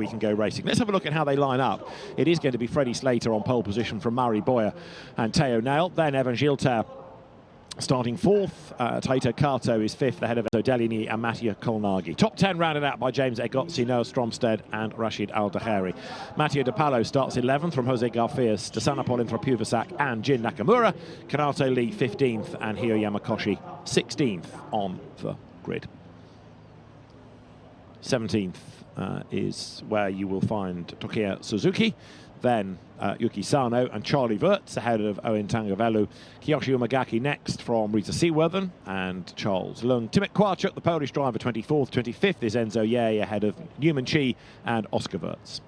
we can go racing. Let's have a look at how they line up. It is going to be Freddie Slater on pole position from Murray Boyer and Teo Nail. Then Evan Gilter starting fourth. Taito Kato is fifth, ahead of Deligny and Mattia Colnaghi. Top 10 rounded out by James Egozzi, Noah Stromstead and Rashid Al-Daheri. Mattia De Palo starts 11th from Jose Garfias, Dasanapol Inthra-Puvasak and Jin Nakamura. Kanato Lee 15th and Hio Yamakoshi 16th on the grid. 17th is where you will find Tokiya Suzuki. Then Yuki Sano and Charlie Wirtz ahead of Owen Tangavelu. Kiyoshi Umagaki next from Rita Seaworthen and Charles Lung. Timot Kwarchuk, the Polish driver, 24th. 25th is Enzo Ye ahead of Newman Chi and Oscar Wirtz.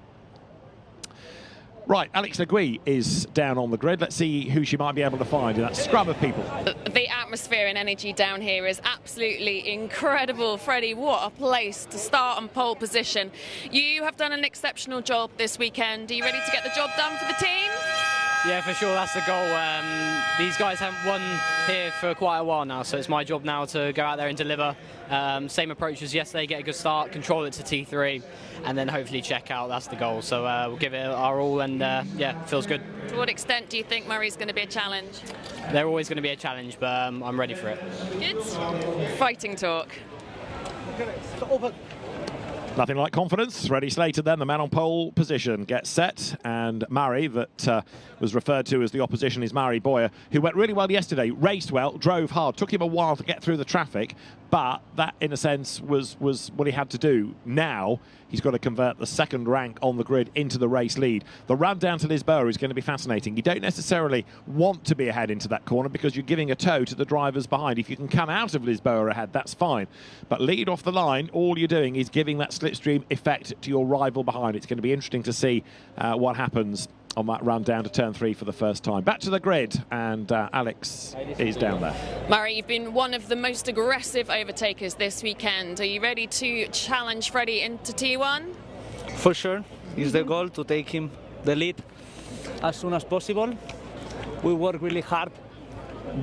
Right, Alex Le Gui is down on the grid. Let's see who she might be able to find in that scrub of people. The atmosphere and energy down here is absolutely incredible. Freddie, what a place to start on pole position. You have done an exceptional job this weekend. Are you ready to get the job done for the team? Yeah, for sure, that's the goal. These guys haven't won here for quite a while now, so it's my job now to go out there and deliver. Same approach as yesterday, get a good start, control it to T3, and then hopefully check out. That's the goal. So we'll give it our all, and yeah, feels good. To what extent do you think Murray's going to be a challenge? They're always going to be a challenge, but I'm ready for it. Good. Fighting talk. Nothing like confidence. Freddie Slater then, the man on pole position, gets set. And Murray, that was referred to as the opposition, is Murray Boyer, who went really well yesterday, raced well, drove hard, took him a while to get through the traffic, but that, in a sense, was what he had to do. Now, he's got to convert the second rank on the grid into the race lead. The run down to Lisboa is going to be fascinating. You don't necessarily want to be ahead into that corner because you're giving a tow to the drivers behind. If you can come out of Lisboa ahead, that's fine. But lead off the line, all you're doing is giving that slipstream effect to your rival behind. It's going to be interesting to see what happens on that run down to turn 3 for the first time. Back to the grid, and Alex is down there. Murray, you've been one of the most aggressive overtakers this weekend. Are you ready to challenge Freddie into T1? For sure. It's the goal to take him the lead as soon as possible. We work really hard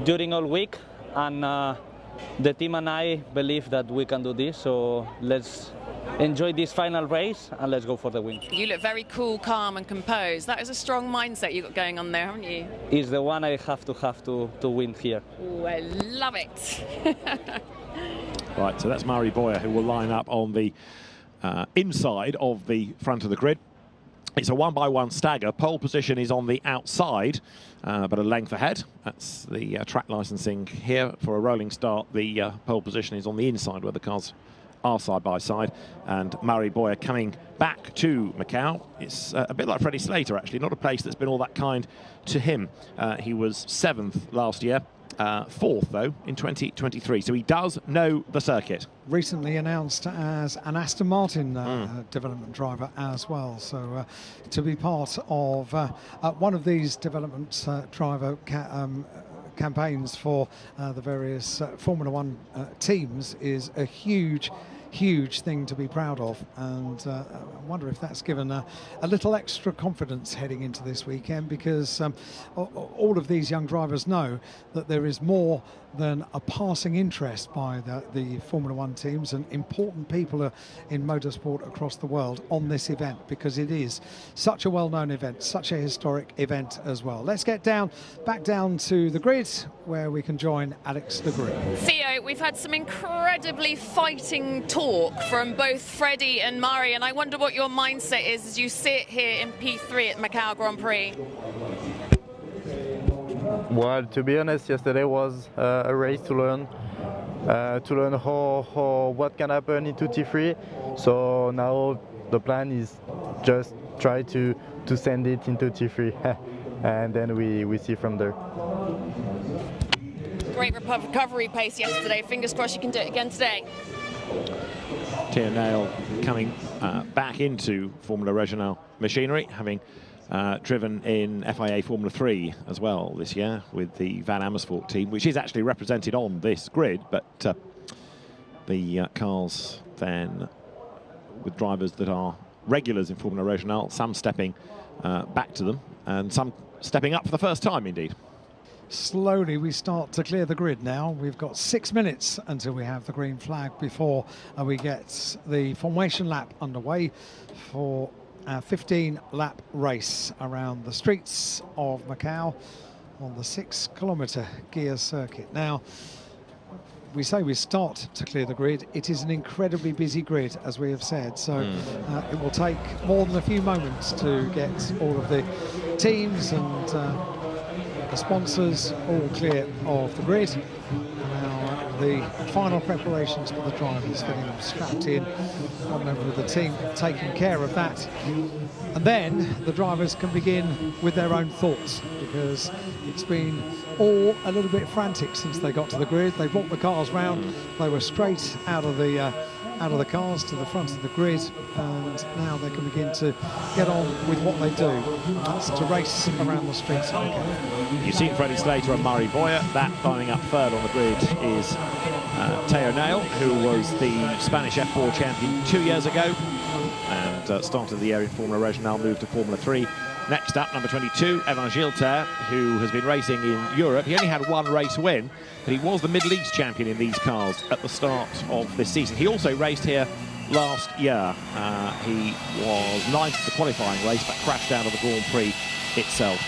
during all week, and the team and I believe that we can do this, so let's enjoy this final race and let's go for the win. You look very cool, calm and composed. That is a strong mindset you've got going on there, haven't you? It's the one I have to win here. Oh, I love it. Right, so that's Murray Boyer, who will line up on the inside of the front of the grid. It's a one-by-one stagger. Pole position is on the outside, but a length ahead. That's the track licensing here for a rolling start. The pole position is on the inside where the cars are side by side, and Murray Boyer coming back to Macau. It's a bit like Freddie Slater, actually, not a place that's been all that kind to him. He was 7th last year, 4th though in 2023, so he does know the circuit. Recently announced as an Aston Martin development driver as well, so to be part of one of these development driver campaigns for the various Formula One teams is a huge thing to be proud of, and I wonder if that's given a little extra confidence heading into this weekend, because all of these young drivers know that there is more than a passing interest by the Formula One teams and important people in motorsport across the world on this event, because it is such a well-known event, such a historic event as well. Let's get back down to the grid where we can join Alex Le Gui. Theo, we've had some incredibly fighting talk from both Freddie and Murray, and I wonder what your mindset is as you sit here in P3 at Macau Grand Prix. Well, to be honest, yesterday was a race to learn what can happen into T3. So now the plan is just try to send it into T3, and then we see from there. Great recovery pace yesterday. Fingers crossed you can do it again today. Teo Nail coming back into Formula Regional machinery, having driven in FIA Formula 3 as well this year with the Van Amersfoort team, which is actually represented on this grid, but the cars then with drivers that are regulars in Formula Regional, some stepping back to them and some stepping up for the first time indeed. slowly we start to clear the grid now. We've got 6 minutes until we have the green flag before we get the formation lap underway for a 15-lap race around the streets of Macau on the 6-kilometre gear circuit. Now, we say we start to clear the grid. It is an incredibly busy grid, as we have said, so it will take more than a few moments to get all of the teams and the sponsors all clear of the grid. Now the final preparations for the drivers, getting them strapped in, one member of the team taking care of that, and then the drivers can begin with their own thoughts, because it's been all a little bit frantic since they got to the grid. They brought the cars round, they were straight out of the cars to the front of the grid, and now they can begin to get on with what they do. That's to race around the streets. You've seen Freddie Slater and Murray Boyer. That lining up third on the grid is Teo Nail, who was the Spanish F4 champion 2 years ago and started the year in Formula Regional, moved to Formula 3. Next up, number 22, Evan Gilter, who has been racing in Europe. He only had one race win, but he was the Middle East champion in these cars at the start of this season. He also raced here last year. He was 9th at the qualifying race, but crashed out of the Grand Prix itself.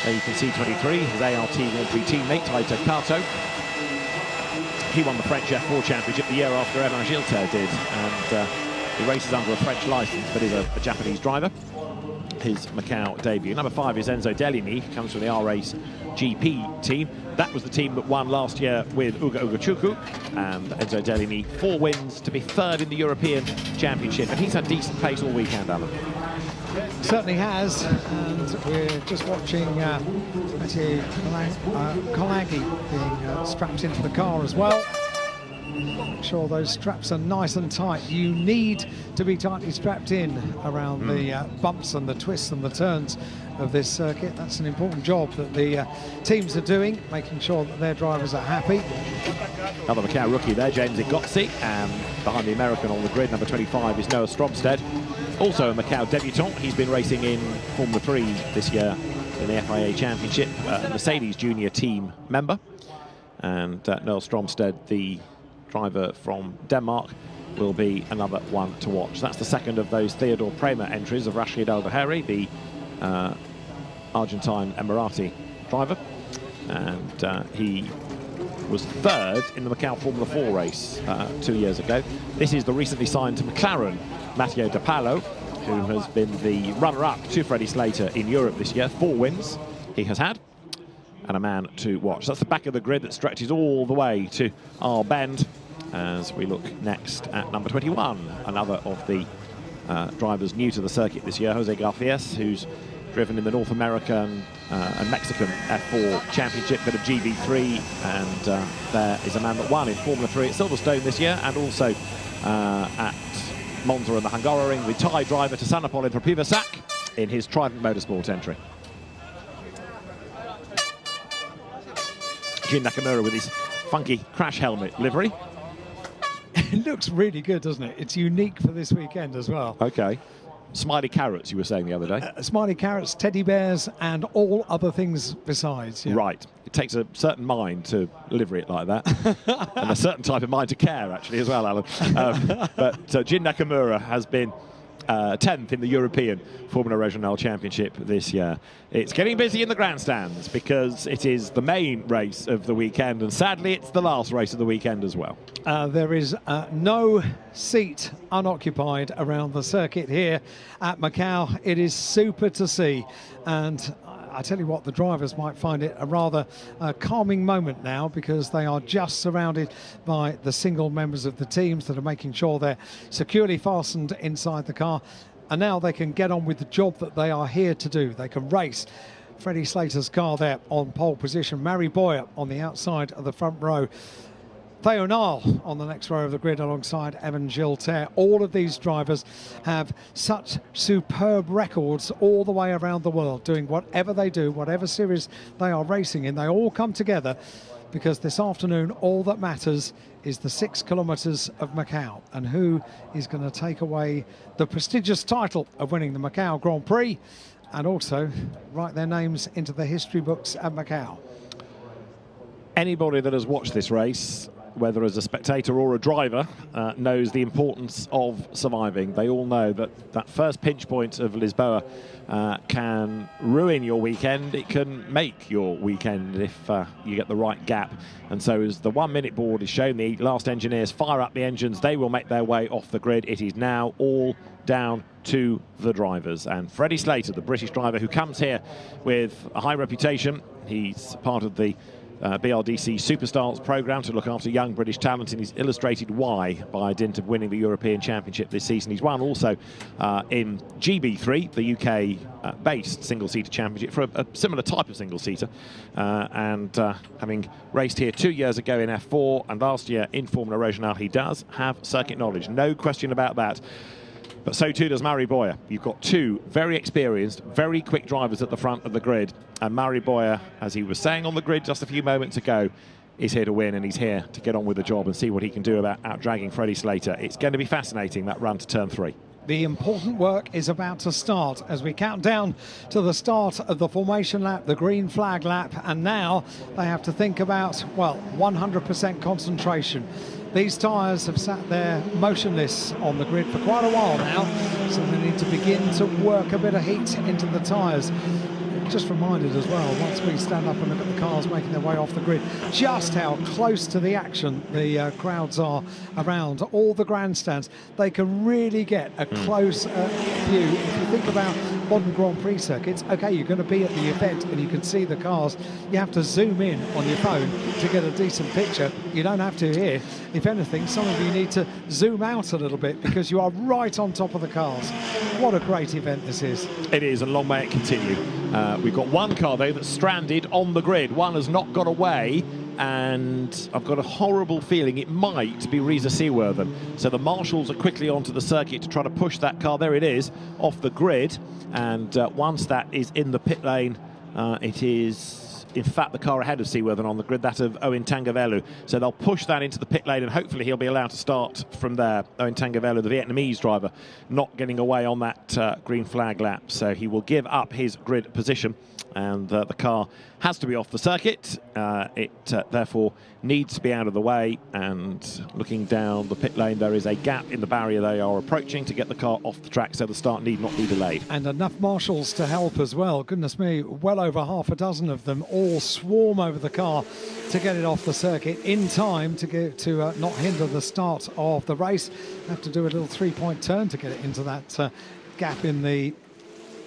There you can see 23, his ART Grand Prix teammate, Taito Kato. He won the French F4 championship the year after Evan Gilter did, and he races under a French licence, but is a Japanese driver. His Macau debut. Number 5 is Enzo Delini, comes from the R-Race GP team. That was the team that won last year with Uga Ugachuku, and Enzo Delini 4 wins to be 3rd in the European Championship, and he's had decent pace all weekend, Alan. Certainly has, and we're just watching Mathieu Kolagi being strapped into the car as well. Make sure those straps are nice and tight. You need to be tightly strapped in around the bumps and the twists and the turns of this circuit. That's an important job that the teams are doing, making sure that their drivers are happy. Another Macau rookie there, James Igotzi, and behind the American on the grid, number 25 is Noah Stromstead. Also a Macau debutant. He's been racing in Formula 3 this year in the FIA Championship, Mercedes junior team member. And Noah Stromstead, the driver from Denmark, will be another one to watch. That's the second of those Theodore Premer entries of Rashid Al Bahari, the Argentine Emirati driver, and he was 3rd in the Macau Formula 4 race 2 years ago. This is the recently signed to McLaren, Matteo De Palo, who has been the runner-up to Freddie Slater in Europe this year. 4 wins he has had, and a man to watch. That's the back of the grid that stretches all the way to our bend as we look next at number 21, another of the drivers new to the circuit this year, Jose Garfias, who's driven in the North American and Mexican F4 Championship, bit of GB3, and there is a man that won in Formula 3 at Silverstone this year, and also at Monza and the Hungaroring, the Thai driver to Sanapol in Prapivasak in his Trident Motorsport entry. Jin Nakamura with his funky crash helmet livery. It looks really good, doesn't it? It's unique for this weekend as well. Okay. Smiley carrots, you were saying the other day. Smiley carrots, teddy bears, and all other things besides. Yeah. Right. It takes a certain mind to livery it like that. And a certain type of mind to care, actually, as well, Alan. But Jin Nakamura has been 10th in the European Formula Regional Championship this year. It's getting busy in the grandstands because it is the main race of the weekend, and sadly it's the last race of the weekend as well. There is no seat unoccupied around the circuit here at Macau. It is super to see, and I tell you what, the drivers might find it a rather calming moment now, because they are just surrounded by the single members of the teams that are making sure they're securely fastened inside the car, and now they can get on with the job that they are here to do. They can race. Freddie Slater's car there on pole position, Murray Boyer on the outside of the front row, Theo Nail on the next row of the grid alongside Evan Gilter. All of these drivers have such superb records all the way around the world, doing whatever they do, whatever series they are racing in. They all come together because this afternoon all that matters is the 6 kilometres of Macau, and who is going to take away the prestigious title of winning the Macau Grand Prix and also write their names into the history books at Macau. Anybody that has watched this race, whether as a spectator or a driver, knows the importance of surviving. They all know that that first pinch point of Lisboa can ruin your weekend. It can make your weekend if you get the right gap. And so as the 1 minute board is shown, the last engineers fire up the engines. They will make their way off the grid. It is now all down to the drivers. And Freddie Slater, the British driver who comes here with a high reputation, he's part of the BRDC Superstars programme to look after young British talent, and he's illustrated why by dint of winning the European Championship this season. He's won also in GB3, the UK-based single-seater championship for a similar type of single-seater, and having raced here 2 years ago in F4 and last year in Formula Regional, he does have circuit knowledge, no question about that. But so too does Mari Boyer. You've got two very experienced, very quick drivers at the front of the grid. And Mari Boyer, as he was saying on the grid just a few moments ago, is here to win, and he's here to get on with the job and see what he can do about out-dragging Freddie Slater. It's going to be fascinating, that run to turn 3. The important work is about to start as we count down to the start of the formation lap, the green flag lap, and now they have to think about, well, 100% concentration. These tyres have sat there motionless on the grid for quite a while now, so they need to begin to work a bit of heat into the tyres. Just reminded as well, once we stand up and look at the cars making their way off the grid, just how close to the action the crowds are around all the grandstands. They can really get a close view. If you think about modern Grand Prix circuits, okay, you're going to be at the event and you can see the cars. You have to zoom in on your phone to get a decent picture. You don't have to here. If anything, some of you need to zoom out a little bit because you are right on top of the cars. What a great event this is. It is, and long may it continue. We've got one car, though, that's stranded on the grid. One has not got away, and I've got a horrible feeling it might be Risa Seaworthen. So the marshals are quickly onto the circuit to try to push that car. There it is, off the grid. And once that is in the pit lane, it is, in fact, the car ahead of Seaworthen on the grid, that of Owen Tangavelu. So they'll push that into the pit lane, and hopefully he'll be allowed to start from there. Owen Tangavelu, the Vietnamese driver, not getting away on that green flag lap. So he will give up his grid position, and the car has to be off the circuit. It therefore needs to be out of the way, and looking down the pit lane, there is a gap in the barrier they are approaching to get the car off the track, so the start need not be delayed. And enough marshals to help as well. Goodness me, well over half a dozen of them all swarm over the car to get it off the circuit in time to get to not hinder the start of the race. Have to do a little three-point turn to get it into that gap in the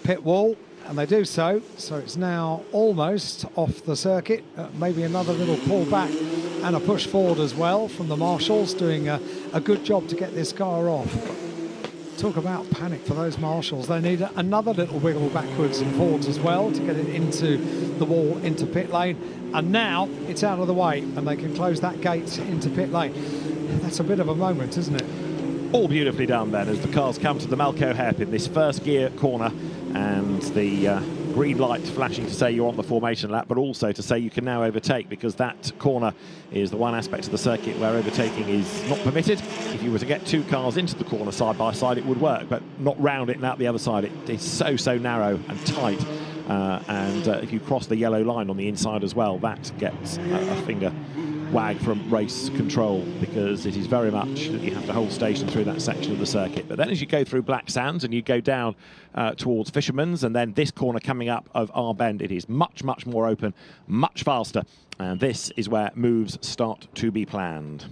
pit wall. And they do so it's now almost off the circuit. Maybe another little pull back and a push forward as well from the marshals, doing a good job to get this car off. Talk about panic for those marshals. They need another little wiggle backwards and forwards as well to get it into the wall, into pit lane. And now it's out of the way and they can close that gate into pit lane. That's a bit of a moment, isn't it? All beautifully done then as the cars come to the Macau hairpin, this first gear corner, and the green light flashing to say you're on the formation lap, but also to say you can now overtake, because that corner is the one aspect of the circuit where overtaking is not permitted. If you were to get two cars into the corner side by side, it would work, but not round it and out the other side. It is so narrow and tight, and if you cross the yellow line on the inside as well, that gets a finger wag from race control, because it is very much that you have to hold station through that section of the circuit. But then as you go through Black Sands and you go down towards Fisherman's, and then this corner coming up of R Bend, it is much more open, much faster, and this is where moves start to be planned.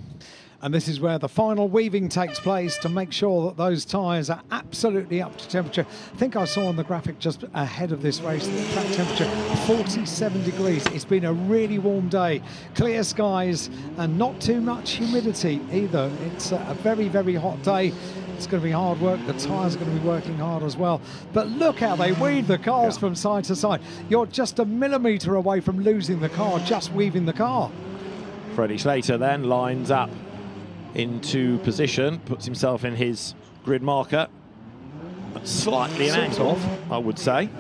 And this is where the final weaving takes place to make sure that those tyres are absolutely up to temperature. I think I saw on the graphic just ahead of this race, the track temperature 47 degrees. It's been a really warm day, clear skies and not too much humidity either. It's a very hot day. It's going to be hard work. The tyres are going to be working hard as well. But look how they weave the cars from side to side. You're just a millimetre away from losing the car, just weaving the car. Freddie Slater then lines up into position, puts himself in his grid marker, but slightly an angle, I would say.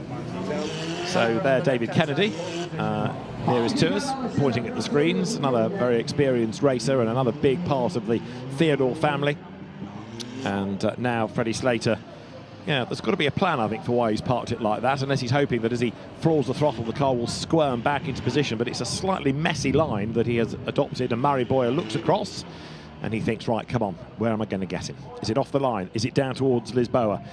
So there, David Kennedy, here is to us, pointing at the screens, another very experienced racer and another big part of the Theodore family. And now Freddie Slater Yeah, there's got to be a plan, I think, for why he's parked it like that, unless he's hoping that as he floors the throttle, the car will squirm back into position. But it's a slightly messy line that he has adopted, and Murray Boyer looks across and he thinks, right, come on, where am I going to get him? Is it off the line? Is it down towards Lisboa?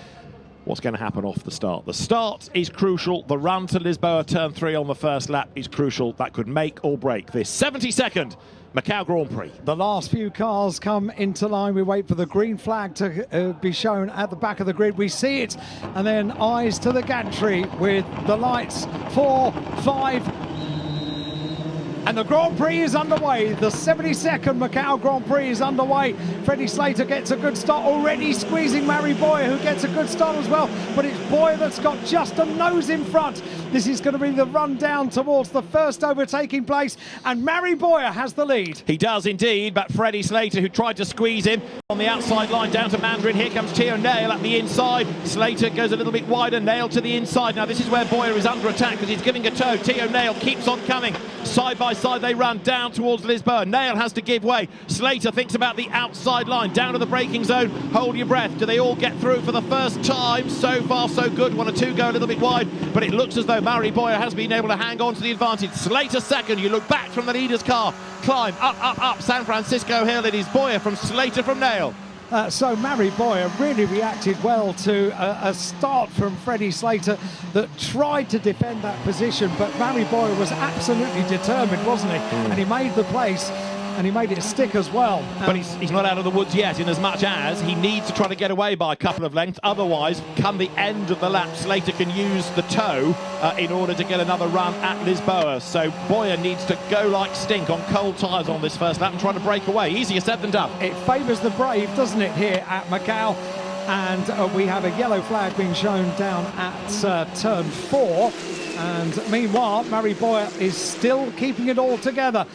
What's going to happen off the start? The start is crucial. The run to Lisboa, turn 3 on the first lap, is crucial. That could make or break this 72nd Macau Grand Prix. The last few cars come into line. We wait for the green flag to be shown at the back of the grid. We see it, and then eyes to the gantry with the lights. 4, 5, and the Grand Prix is underway. The 72nd Macau Grand Prix is underway. Freddie Slater gets a good start, already squeezing Murray Boyer, who gets a good start as well. But it's Boyer that's got just a nose in front. This is going to be the run down towards the first overtaking place, and Murray Boyer has the lead. He does indeed, but Freddie Slater, who tried to squeeze him on the outside line down to Mandarin. Here comes Theo Nail at the inside. Slater goes a little bit wider, Nail to the inside. Now this is where Boyer is under attack because he's giving a tow. Theo Nail keeps on coming. Side by side they run down towards Lisboa. Nail has to give way. Slater thinks about the outside line, down to the braking zone. Hold your breath. Do they all get through for the first time? So far so good. 1 or 2 go a little bit wide, but it looks as though Murray Boyer has been able to hang on to the advantage. Slater second. You look back from the leader's car. Climb up San Francisco Hill. It is Boyer from Slater from Nail. So Murray Boyer really reacted well to a start from Freddie Slater that tried to defend that position, but Murray Boyer was absolutely determined, wasn't he? And he made the place, and he made it stick as well. But he's not out of the woods yet, in as much as he needs to try to get away by a couple of lengths. Otherwise, come the end of the lap, Slater can use the tow in order to get another run at Lisboa. So Boyer needs to go like stink on cold tyres on this first lap and try to break away. Easier said than done. It favours the brave, doesn't it, here at Macau? And we have a yellow flag being shown down at turn 4. And meanwhile, Murray Boyer is still keeping it all together.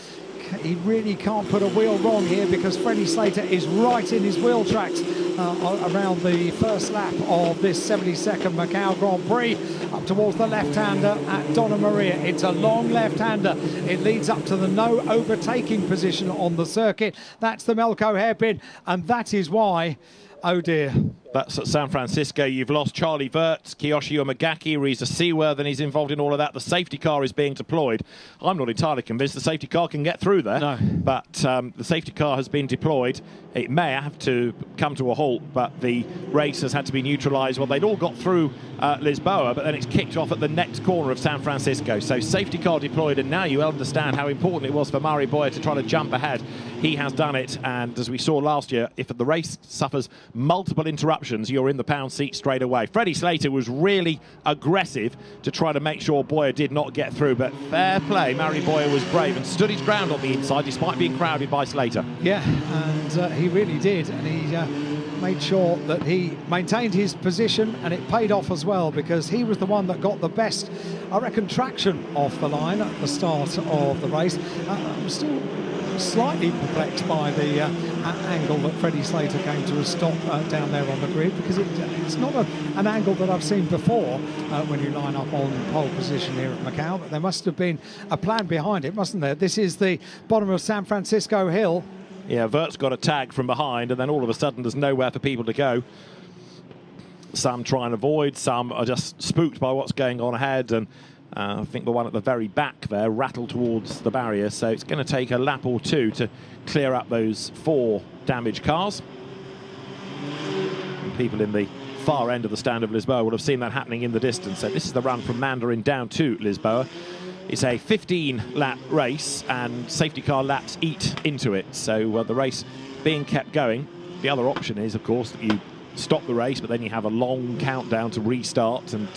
He really can't put a wheel wrong here because Freddie Slater is right in his wheel tracks around the first lap of this 72nd Macau Grand Prix, up towards the left-hander at Donna Maria. It's a long left-hander. It leads up to the no overtaking position on the circuit. That's the Melco hairpin, and that is why, oh dear. That's at San Francisco. You've lost Charlie Wirtz, Kiyoshi Umegaki, Reza Seaworth, and he's involved in all of that. The safety car is being deployed. I'm not entirely convinced the safety car can get through there. No. But the safety car has been deployed. It may have to come to a halt, but the race has had to be neutralised. Well, they'd all got through Lisboa, but then it's kicked off at the next corner of San Francisco. So safety car deployed, and now you understand how important it was for Murray Boyer to try to jump ahead. He has done it, and as we saw last year, if the race suffers multiple interruptions, you're in the pound seat straight away. Freddie Slater was really aggressive to try to make sure Boyer did not get through, but fair play, Murray Boyer was brave and stood his ground on the inside despite being crowded by Slater. Yeah, and he really did, and he made sure that he maintained his position, and it paid off as well because he was the one that got the best, I reckon, traction off the line at the start of the race. I'm still slightly perplexed by the angle that Freddie Slater came to a stop down there on the grid, because it's not an angle that I've seen before when you line up on pole position here at Macau, but there must have been a plan behind it, mustn't there? This is the bottom of San Francisco Hill. Yeah, Wirtz got a tag from behind, and then all of a sudden there's nowhere for people to go. Some try and avoid, some are just spooked by what's going on ahead, and I think the one at the very back there rattled towards the barrier, so it's going to take a lap or 2 to clear up those 4 damaged cars. And people in the far end of the stand of Lisboa will have seen that happening in the distance. So this is the run from Mandarin down to Lisboa. It's a 15-lap race, and safety car laps eat into it, so the race being kept going. The other option is, of course, that you stop the race, but then you have a long countdown to restart, and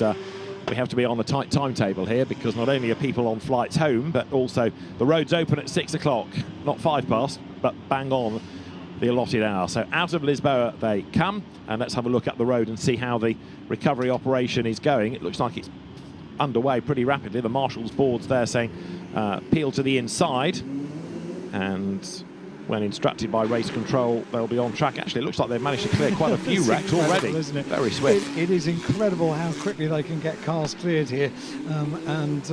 we have to be on a tight timetable here because not only are people on flights home, but also the roads open at 6 o'clock, not 5 past, but bang on the allotted hour. So out of Lisboa they come, and let's have a look at the road and see how the recovery operation is going. It looks like it's underway pretty rapidly. The marshal's board's there saying peel to the inside, and when instructed by race control, they'll be on track. Actually, it looks like they've managed to clear quite a few wrecks already. Isn't it? Very swift. It is incredible how quickly they can get cars cleared here, and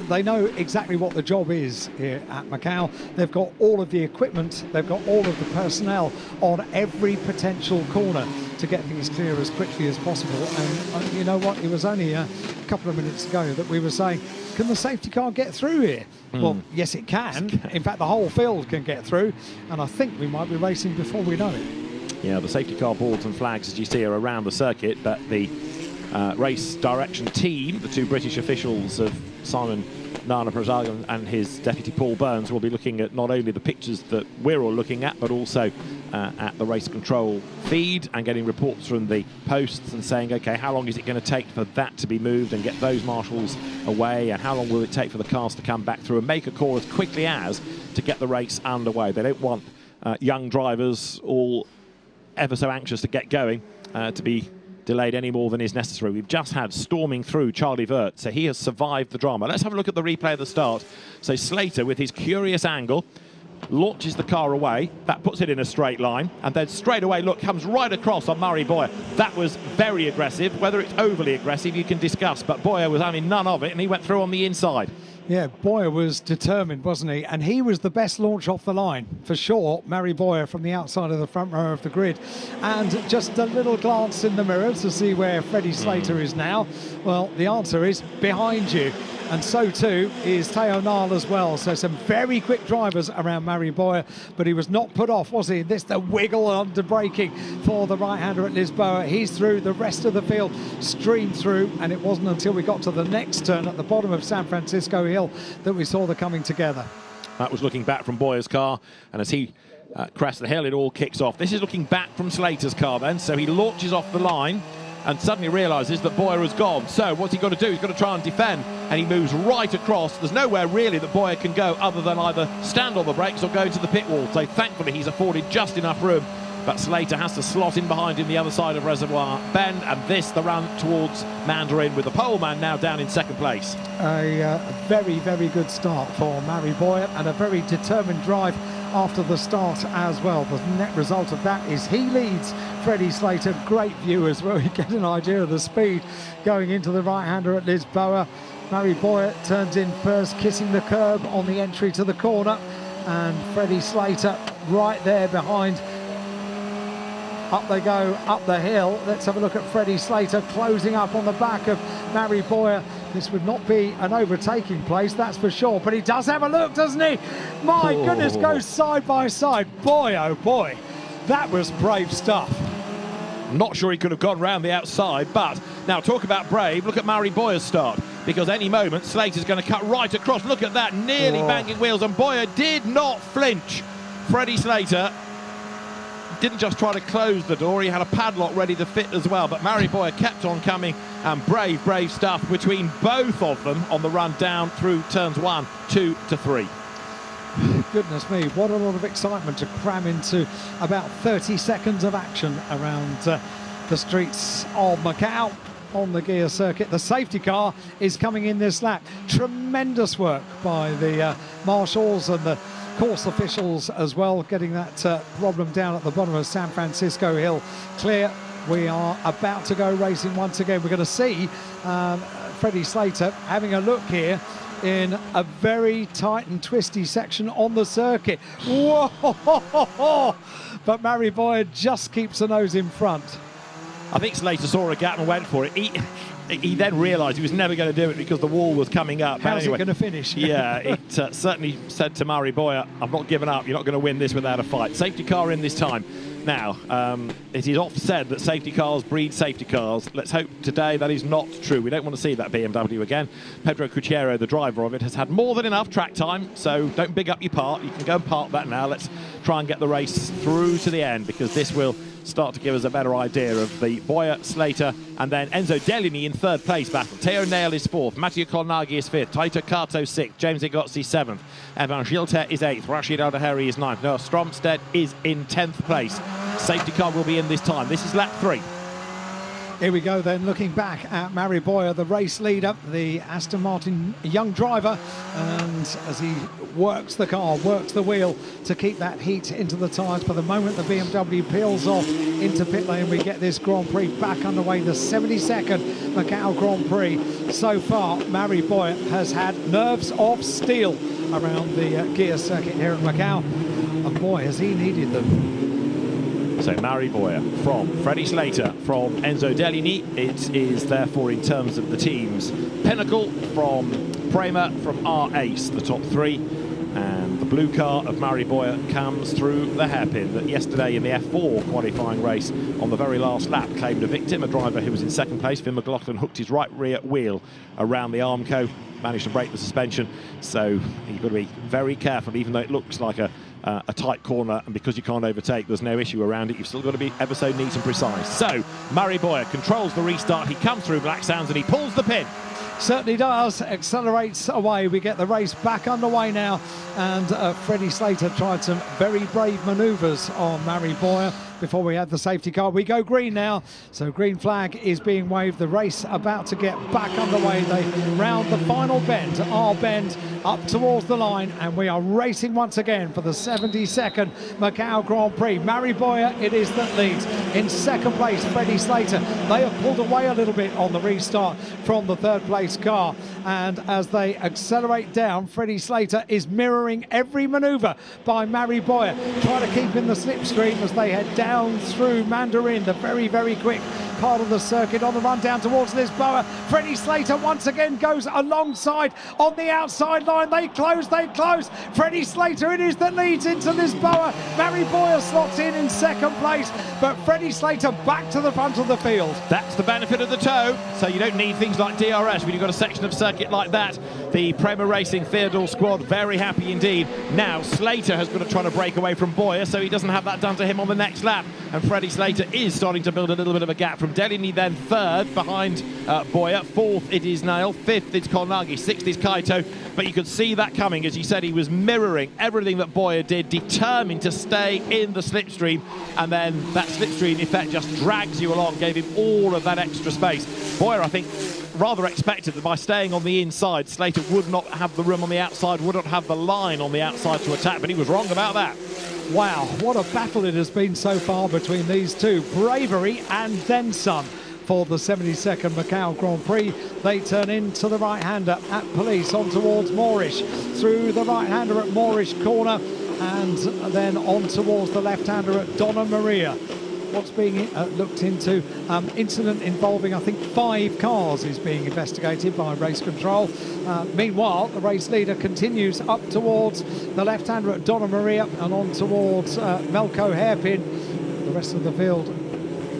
they know exactly what the job is here at Macau. They've got all of the equipment, they've got all of the personnel on every potential corner to get things clear as quickly as possible. And you know what, it was only a couple of minutes ago that we were saying, can the safety car get through here? Well, yes it can. In fact, the whole field can get through, and I think we might be racing before we know it. Yeah, the safety car boards and flags, as you see, are around the circuit, but the race direction team, the two British officials of Simon Nana Prasagan and his deputy Paul Burns, will be looking at not only the pictures that we're all looking at, but also at the race control feed and getting reports from the posts and saying, okay, how long is it going to take for that to be moved and get those marshals away, and how long will it take for the cars to come back through and make a call as quickly as to get the race underway. They don't want young drivers all ever so anxious to get going to be delayed any more than is necessary. We've just had storming through Charlie Vert, so he has survived the drama. Let's have a look at the replay of the start. So Slater, with his curious angle, launches the car away. That puts it in a straight line, and then straight away, look, comes right across on Murray Boyer. That was very aggressive. Whether it's overly aggressive, you can discuss, but Boyer was having none of it, and he went through on the inside. Yeah, Boyer was determined, wasn't he? And he was the best launch off the line, for sure. Murray Boyer from the outside of the front row of the grid. And just a little glance in the mirror to see where Freddie Slater is now. Well, the answer is behind you. And so too is Teo Nile as well. So some very quick drivers around Murray Boyer, but he was not put off, was he? This the wiggle under braking for the right-hander at Lisboa. He's through, the rest of the field streamed through, and it wasn't until we got to the next turn at the bottom of San Francisco Hill that we saw the coming together. That was looking back from Boyer's car, and as he crests the hill, it all kicks off. This is looking back from Slater's car then, so he launches off the line and suddenly realises that Boyer has gone. So what's he got to do? He's got to try and defend, and he moves right across. There's nowhere really that Boyer can go other than either stand on the brakes or go into the pit wall. So thankfully he's afforded just enough room, but Slater has to slot in behind him the other side of Reservoir Bend, and this the run towards Mandarin, with the pole man now down in second place. A very, very good start for Murray Boyer, and a very determined drive after the start as well. The net result of that is he leads Freddie Slater. Great view as well. You get an idea of the speed going into the right-hander at Lisboa. Murray Boyer turns in first, kissing the curb on the entry to the corner, and Freddie Slater right there behind. Up they go, up the hill. Let's have a look at Freddie Slater closing up on the back of Murray Boyer. This would not be an overtaking place, that's for sure, but he does have a look, doesn't he? My goodness, goes side by side. Boy, oh boy, that was brave stuff. Not sure he could have gone round the outside, but now talk about brave. Look at Murray Boyer's start, because any moment Slater's going to cut right across. Look at that, nearly banging wheels, and Boyer did not flinch. Freddie Slater didn't just try to close the door, he had a padlock ready to fit as well, but Murray Boyer kept on coming, and brave stuff between both of them on the run down through turns 1, 2 to 3. Goodness me, what a lot of excitement to cram into about 30 seconds of action around the streets of Macau on the gear circuit. The safety car is coming in this lap. Tremendous work by the marshals and the course officials as well, getting that problem down at the bottom of San Francisco Hill clear. We are about to go racing once again. We're going to see Freddie Slater having a look here in a very tight and twisty section on the circuit. Whoa! But Murray Boyer just keeps the nose in front. I think Slater saw a gap and went for it. He then realised he was never going to do it because the wall was coming up. How's it going to finish? Yeah, it certainly said to Murray Boyer, I've not given up, you're not going to win this without a fight. Safety car in this time. Now, it is often said that safety cars breed safety cars. Let's hope today that is not true. We don't want to see that BMW again. Pedro Cuchero, the driver of it, has had more than enough track time, so don't big up your part. You can go and park that now. Let's try and get the race through to the end, because this will start to give us a better idea of the Boyer, Slater, and then Enzo Deligny in third place battle. Teo Nail is fourth, Matteo Colnaghi is fifth, Taito Kato sixth, James Igozzi seventh, Evan Gilter is eighth, Rashid Al-Daheri is ninth, Noah Stromstead is in 10th place. Safety car will be in this time. This is lap 3. Here we go then, looking back at Mari Boyer, the race leader, the Aston Martin young driver, and as he works the car, works the wheel to keep that heat into the tyres. For the moment, the BMW peels off into pit lane. We get this Grand Prix back underway, the 72nd Macau Grand Prix. So far, Mari Boyer has had nerves of steel around the gear circuit here at Macau, and boy, has he needed them. So Mari Boyer from Freddie Slater, from Enzo Deligny. It is therefore, in terms of the team's pinnacle, from Prema, from our ace, the top three. And the blue car of Mari Boyer comes through the hairpin that yesterday in the F4 qualifying race on the very last lap claimed a victim, a driver who was in second place. Finn McLaughlin hooked his right rear wheel around the Armco, managed to break the suspension. So you've got to be very careful, even though it looks like a tight corner, and because you can't overtake, there's no issue around it. You've still got to be ever so neat and precise. So Mari Boyer controls the restart. He comes through Black Sounds and he pulls the pin. Certainly does, accelerates away. We get the race back underway now, and Freddie Slater tried some very brave manoeuvres on Mari Boyer before we had the safety car. We go green now, so green flag is being waved. The race about to get back underway. They round the final bend, our bend, up towards the line, and we are racing once again for the 72nd Macau Grand Prix. Mari Boyer it is that leads. In second place, Freddie Slater. They have pulled away a little bit on the restart from the third place car, and as they accelerate down, Freddie Slater is mirroring every manoeuvre by Mari Boyer, trying to keep in the slipstream as they head down through Mandarin, the very, very quick part of the circuit on the run down towards Lisboa. Freddie Slater once again goes alongside on the outside line. They close. Freddie Slater it is that leads into Lisboa. Mari Boyer slots in second place, but Freddie Slater back to the front of the field. That's the benefit of the tow, so you don't need things like DRS when you've got a section of circuit like that. The Prema Racing Theodore squad very happy indeed. Now Slater has got to try to break away from Boyer, so he doesn't have that done to him on the next lap, and Freddie Slater is starting to build a little bit of a gap from Deligny, then third behind Boyer, fourth it is Nail, fifth it's Kolnagi, sixth is Kaito. But you could see that coming. As you said, he was mirroring everything that Boyer did, determined to stay in the slipstream, and then that slipstream effect just drags you along, gave him all of that extra space. Boyer, I think, rather expected that by staying on the inside, Slater would not have the room on the outside, would not have the line on the outside to attack, but he was wrong about that. Wow, what a battle it has been so far between these two. Bravery and then some for the 72nd Macau Grand Prix. They turn into the right-hander at Police on towards Moorish, through the right-hander at Moorish corner, and then on towards the left-hander at Donna Maria. What's being looked into, incident involving, I think, 5 cars is being investigated by race control. Meanwhile, the race leader continues up towards the left-hander at Donna Maria and on towards Melco Hairpin. The rest of the field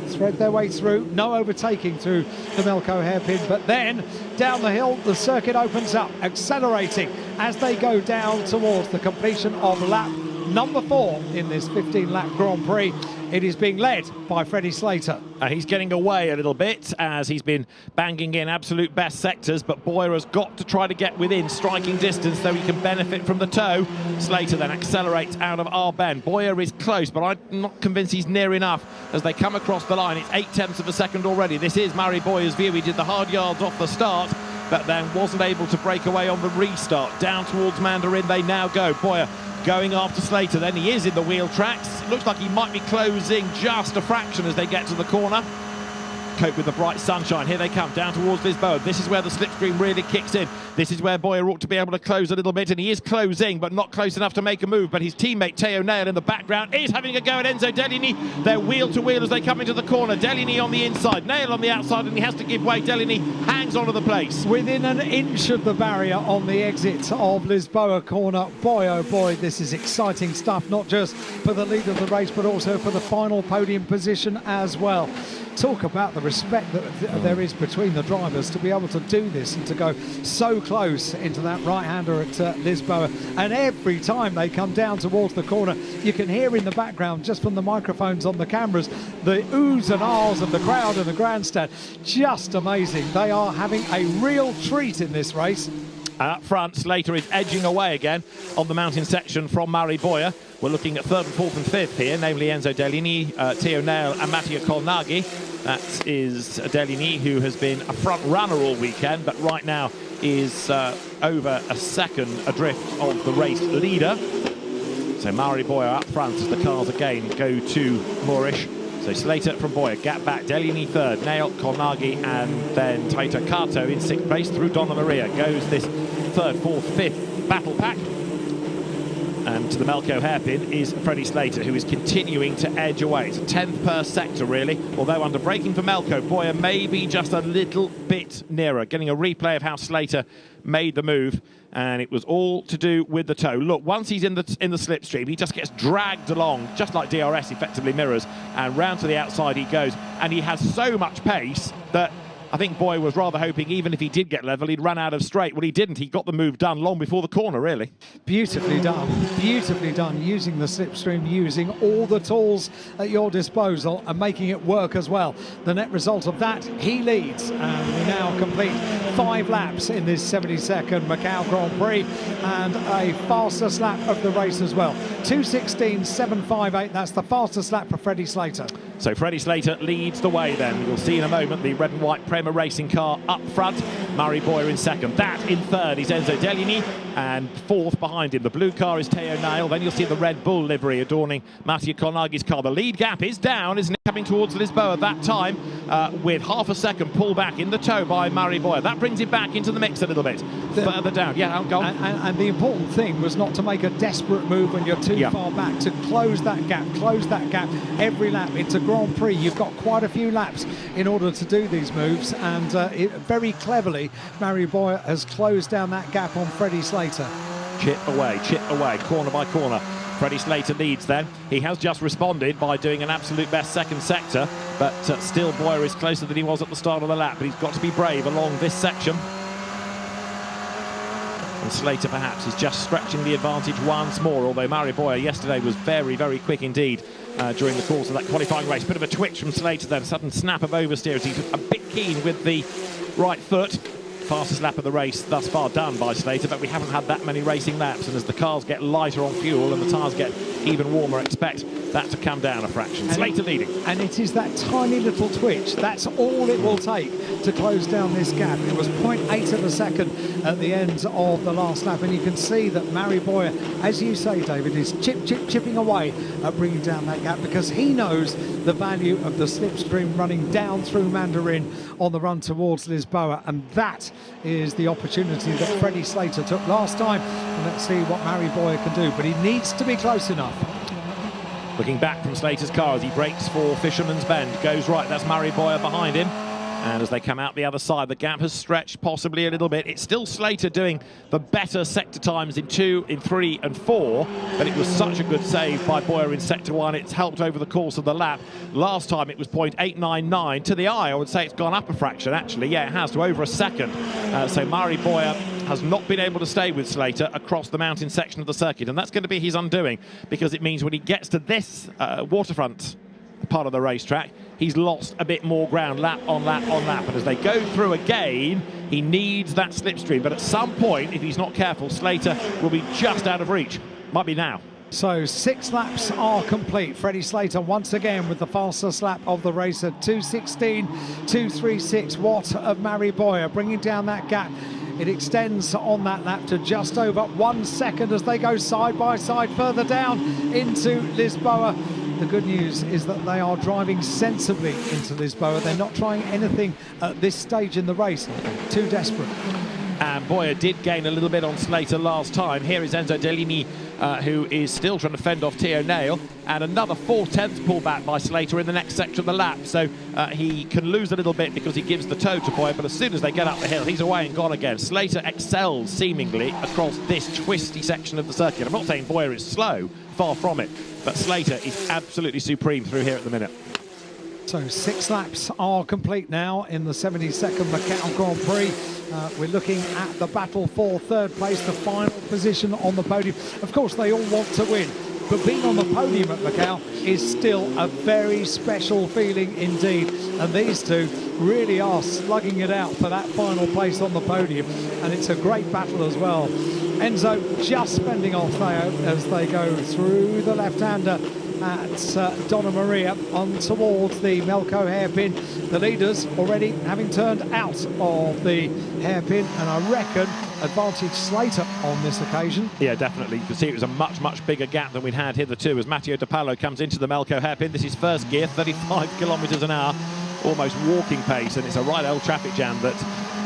thread their way through, no overtaking through the Melco Hairpin, but then down the hill the circuit opens up, accelerating as they go down towards the completion of lap number 4 in this 15-lap Grand Prix. It is being led by Freddie Slater. He's getting away a little bit as he's been banging in absolute best sectors, but Boyer has got to try to get within striking distance so he can benefit from the tow. Slater then accelerates out of our bend. Boyer is close, but I'm not convinced he's near enough as they come across the line. It's 0.8 of a second already. This is Mari Boyer's view. He did the hard yards off the start, but then wasn't able to break away on the restart. Down towards Mandarin they now go. Boyer going after Slater, then he is in the wheel tracks. It looks like he might be closing just a fraction as they get to the corner. Cope with the bright sunshine. Here they come down towards Lisboa. This is where the slipstream really kicks in. This is where Boyer ought to be able to close a little bit, and he is closing, but not close enough to make a move. But his teammate Teo Nail in the background is having a go at Enzo Deligny. They're wheel to wheel as they come into the corner. Deligny on the inside, Nail on the outside, and he has to give way. Deligny hangs onto the place. Within an inch of the barrier on the exit of Lisboa corner. Boy, oh boy, this is exciting stuff, not just for the lead of the race, but also for the final podium position as well. Talk about the respect that there is between the drivers to be able to do this and to go so close into that right-hander at Lisboa. And every time they come down towards the corner, you can hear in the background, just from the microphones on the cameras, the oohs and ahs of the crowd and the grandstand. Just amazing. They are having a real treat in this race. Up front, Slater is edging away again on the mountain section from Mari Boyer. We're looking at third and fourth and fifth here, namely Enzo Dellini, Teo Nail and Mattia Colnaghi. That is Dellini, who has been a front runner all weekend, but right now is over a second adrift of the race leader. So Mari Boyer up front as the cars again go to Moorish. So Slater from Boyer, gap back, Dellini third, Nail, Colnaghi, and then Taito Kato in sixth place. Through Donna Maria goes this third, fourth, fifth battle pack. And to the Melco hairpin is Freddie Slater, who is continuing to edge away. It's a 10th per sector, really. Although under braking for Melco, Boyer may be just a little bit nearer. Getting a replay of how Slater made the move, and it was all to do with the toe. Look, once he's in the slipstream, he just gets dragged along, just like DRS effectively mirrors, and round to the outside he goes. And he has so much pace that I think Boyer was rather hoping, even if he did get level, he'd run out of straight. Well, he didn't. He got the move done long before the corner, really. Beautifully done, using the slipstream, using all the tools at your disposal and making it work as well. The net result of that, he leads, and we now complete 5 laps in this 72nd Macau Grand Prix, and a fastest lap of the race as well. 2:16.758, that's the fastest lap for Freddie Slater. So Freddie Slater leads the way then. We'll see in a moment the red and white Prema racing car up front. Mari Boyer in second. That in third is Enzo Dellini, and fourth behind him. The blue car is Teo Nail. Then you'll see the Red Bull livery adorning Mattia Colnaghi's car. The lead gap is down, isn't it? Coming towards Lisboa that time with half a second pull back in the toe by Mari Boyer. That brings him back into the mix a little bit further down. Yeah, go on. And the important thing was not to make a desperate move when you're too far back, to close that gap every lap. It's a Grand Prix. You've got quite a few laps in order to do these moves, and very cleverly, Mari Boyer has closed down that gap on Freddie Slater. Chip away, corner by corner. Freddie Slater leads then. He has just responded by doing an absolute best second sector, but still Boyer is closer than he was at the start of the lap, but he's got to be brave along this section. And Slater perhaps is just stretching the advantage once more, although Mari Boyer yesterday was very, very quick indeed during the course of that qualifying race. Bit of a twitch from Slater then, sudden snap of oversteer as he's a bit keen with the right foot. Fastest lap of the race thus far done by Slater, but we haven't had that many racing laps, and as the cars get lighter on fuel and the tyres get even warmer, expect that to come down a fraction. Slater leading. And it is that tiny little twitch, that's all it will take to close down this gap. It was 0.8 of a second at the end of the last lap, and you can see that Mari Boyer, as you say, David, is chipping away at bringing down that gap, because he knows the value of the slipstream running down through Mandarin on the run towards Lisboa, and that is the opportunity that Freddie Slater took last time. And let's see what Mari Boyer can do, but he needs to be close enough. Looking back from Slater's car as he brakes for Fisherman's Bend, goes right, that's Mari Boyer behind him. And as they come out the other side, the gap has stretched possibly a little bit. It's still Slater doing the better sector times in 2, in 3 and 4, but it was such a good save by Boyer in sector 1. It's helped over the course of the lap. Last time it was 0.899. To the eye, I would say it's gone up a fraction, actually. Yeah, it has, to over a second. So Mari Boyer has not been able to stay with Slater across the mountain section of the circuit, and that's going to be his undoing, because it means when he gets to this waterfront part of the racetrack, he's lost a bit more ground lap on lap on lap, and as they go through again, he needs that slipstream, but at some point, if he's not careful, Slater will be just out of reach. Might be now. So 6 laps are complete. Freddie Slater once again with the fastest lap of the race at 2:16.236. What of Mari Boyer bringing down that gap? It extends on that lap to just over 1 second as they go side by side further down into Lisboa. The good news is that they are driving sensibly into Lisboa. They're not trying anything at this stage in the race. Too desperate. And Boyer did gain a little bit on Slater last time. Here is Enzo Dellini, who is still trying to fend off Teo Nail, and another 4/10 pullback by Slater in the next section of the lap. So he can lose a little bit because he gives the toe to Boyer, but as soon as they get up the hill, he's away and gone again. Slater excels seemingly across this twisty section of the circuit. I'm not saying Boyer is slow, far from it, but Slater is absolutely supreme through here at the minute. So 6 laps are complete now in the 72nd Macau Grand Prix. We're looking at the battle for third place, the final position on the podium. Of course, they all want to win. but being on the podium at Macau is still a very special feeling indeed. And these two really are slugging it out for that final place on the podium, and it's a great battle as well. Enzo just spending off Theo as they go through the left-hander at Donna Maria on towards the Melco hairpin. The leaders already having turned out of the hairpin, and I reckon advantage Slater on this occasion. Yeah, definitely. You can see it was a much bigger gap than we'd had hitherto as Matteo De Paolo comes into the Melco hairpin. This is first gear, 35 kilometres an hour, almost walking pace, and it's a right old traffic jam that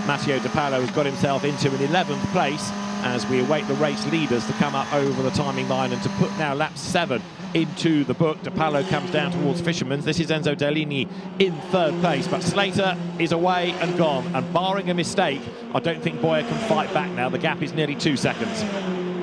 Matteo De Paolo has got himself into in 11th place as we await the race leaders to come up over the timing line and to put now lap 7 into the book. De Paolo comes down towards Fisherman's. This is Enzo Dellini in 3rd place, but Slater is away and gone, and barring a mistake, I don't think Boyer can fight back now. The gap is nearly 2 seconds.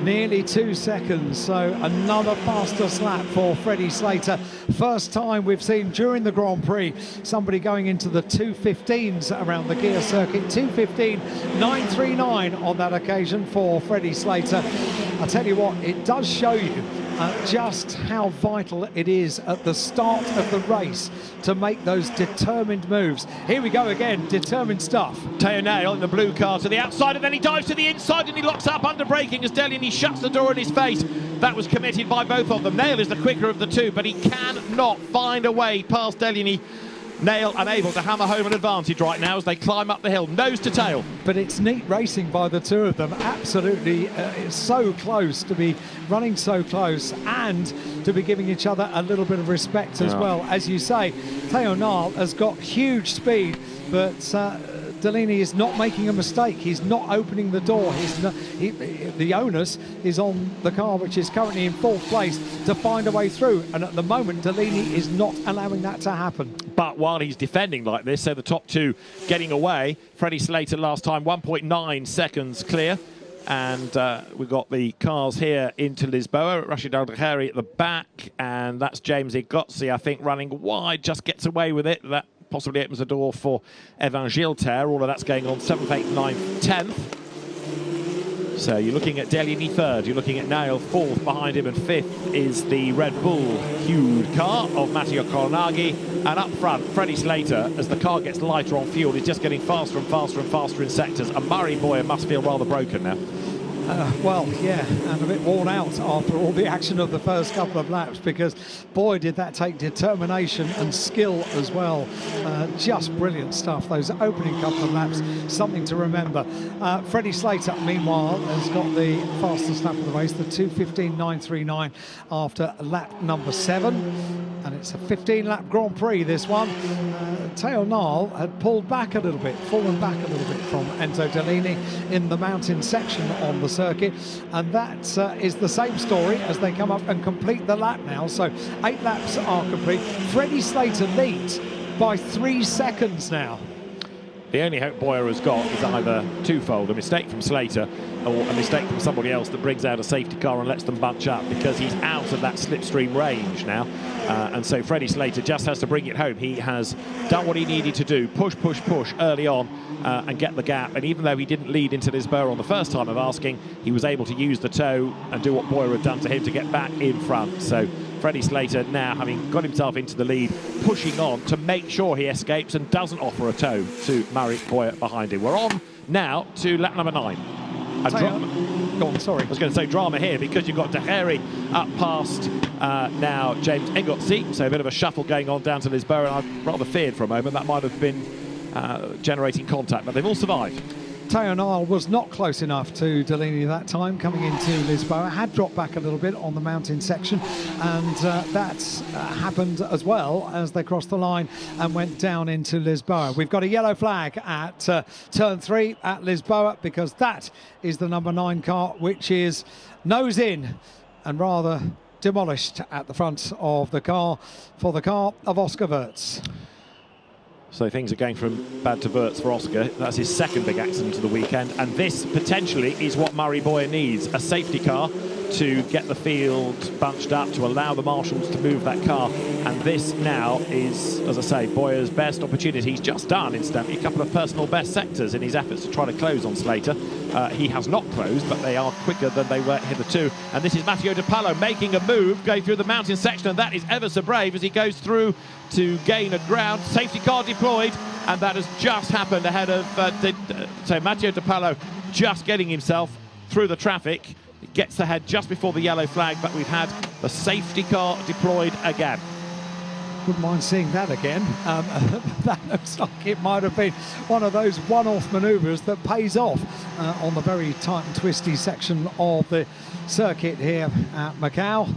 Nearly 2 seconds, so another fastest lap for Freddie Slater. First time we've seen during the Grand Prix somebody going into the 2:15s around the gear circuit. 2:15.939 on that occasion for Freddie Slater. I tell you what, it does show you just how vital it is at the start of the race to make those determined moves. Here we go again, determined stuff. Teo Nail in the blue car to the outside, and then he dives to the inside and he locks up under braking as Dellini shuts the door in his face. That was committed by both of them. Nail is the quicker of the two, but he cannot find a way past Dellini. Nail unable to hammer home an advantage right now as they climb up the hill, nose to tail. But it's neat racing by the two of them. Absolutely, it's so close to be running so close and to be giving each other a little bit of respect as well. As you say, Teo Nail has got huge speed, but Dellini is not making a mistake. He's not opening the door. The onus is on the car, which is currently in 4th place, to find a way through. And at the moment, Dellini is not allowing that to happen. But while he's defending like this, so the top two getting away, Freddie Slater last time 1.9 seconds clear. And we've got the cars here into Lisboa. Rashid Al-Dakhari at the back, and that's James Igozzi, I think, running wide, just gets away with it. That possibly opens the door for Evan Gilter. All of that's going on 7th, 8th, 9th, 10th. So you're looking at Dellini 3rd, you're looking at Nail 4th, behind him, and 5th is the Red Bull hued car of Matteo Colnaghi. And up front, Freddie Slater, as the car gets lighter on fuel, is just getting faster and faster and faster in sectors. And Murray Boyer must feel rather broken now. Well, yeah, and a bit worn out after all the action of the first couple of laps, because boy did that take determination and skill as well. Just brilliant stuff, those opening couple of laps, something to remember. Freddie Slater, meanwhile, has got the fastest lap of the race, the 2:15.939 after lap number 7. And it's a 15-lap Grand Prix, this one. Teo Nail had pulled back a little bit, fallen back a little bit from Enzo Dellini in the mountain section on the circuit. And that is the same story as they come up and complete the lap now. So 8 laps are complete. Freddie Slater leads by 3 seconds now. The only hope Boyer has got is either twofold, a mistake from Slater or a mistake from somebody else that brings out a safety car and lets them bunch up, because he's out of that slipstream range now. And so Freddie Slater just has to bring it home. He has done what he needed to do, push early on and get the gap. And even though he didn't lead into Lisboa on the first time of asking, he was able to use the toe and do what Boyer had done to him to get back in front. So Freddie Slater now, having got himself into the lead, pushing on to make sure he escapes and doesn't offer a toe to Murray Boyer behind him. We're on now to lap number 9. Go on, sorry. I was going to say drama here, because you've got Dakhari up past now James Igozzi, so a bit of a shuffle going on down to Lisboa, and I rather feared for a moment that might have been generating contact, but they've all survived. Teo Nail was not close enough to Dellini that time coming into Lisboa, had dropped back a little bit on the mountain section, and that happened as well as they crossed the line and went down into Lisboa. We've got a yellow flag at turn 3 at Lisboa, because that is the number 9 car, which is nose in and rather demolished at the front of the car for the car of Oscar Wirtz. So things are going from bad to Wirtz for Oscar. That's his second big accident of the weekend, and this potentially is what Murray Boyer needs, a safety car to get the field bunched up, to allow the marshals to move that car. And this now is, as I say, Bowyer's best opportunity. He's just done, incidentally, a couple of personal best sectors in his efforts to try to close on Slater. He has not closed, but they are quicker than they were hitherto. And this is Matteo De Pallo making a move, going through the mountain section, and that is ever so brave as he goes through to gain a ground. Safety car deployed, and that has just happened ahead of so Matteo De Pallo just getting himself through the traffic. It gets ahead just before the yellow flag, but we've had the safety car deployed again. Wouldn't mind seeing that again. That looks like it might have been one of those one-off manoeuvres that pays off on the very tight and twisty section of the circuit here at Macau.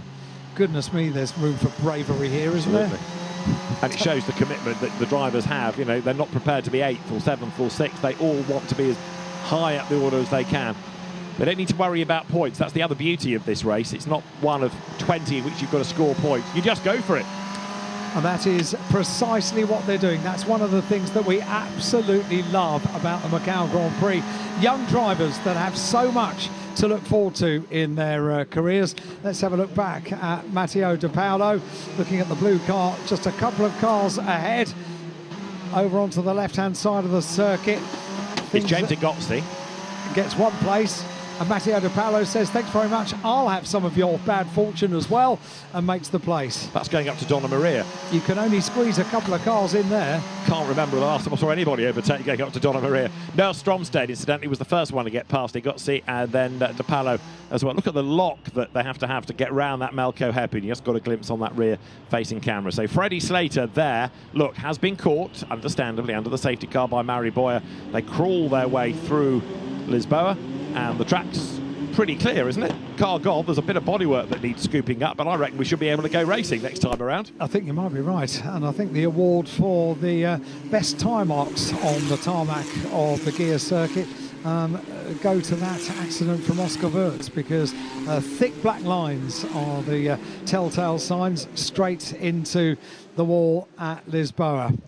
Goodness me, there's room for bravery here, isn't there? And it shows the commitment that the drivers have. You know, they're not prepared to be 8th or 7th or 6th. They all want to be as high up the order as they can. They don't need to worry about points. That's the other beauty of this race. It's not one of 20 in which you've got to score points. You just go for it. And that is precisely what they're doing. That's one of the things that we absolutely love about the Macau Grand Prix. Young drivers that have so much to look forward to in their careers. Let's have a look back at Matteo De Pallo, looking at the blue car, just a couple of cars ahead, over onto the left-hand side of the circuit. It's James Igozzi. Gets one place. And Matteo De Pallo says, thanks very much, I'll have some of your bad fortune as well, and makes the place. That's going up to Donna Maria. You can only squeeze a couple of cars in there. Can't remember the last time I saw anybody overtake going up to Donna Maria. Noel Stromstad, incidentally, was the first one to get past Igozzi, and then De Pallo as well. Look at the lock that they have to get round that Malco hairpin. You just got a glimpse on that rear-facing camera. So Freddie Slater there, look, has been caught, understandably, under the safety car by Mari Boyer. They crawl their way through Lisboa, and the track's pretty clear, isn't it? Car gone. There's a bit of bodywork that needs scooping up, but I reckon we should be able to go racing next time around. I think you might be right, and I think the award for the best time marks on the tarmac of the gear circuit go to that accident from Oscar Wirtz, because thick black lines are the telltale signs straight into the wall at Lisboa.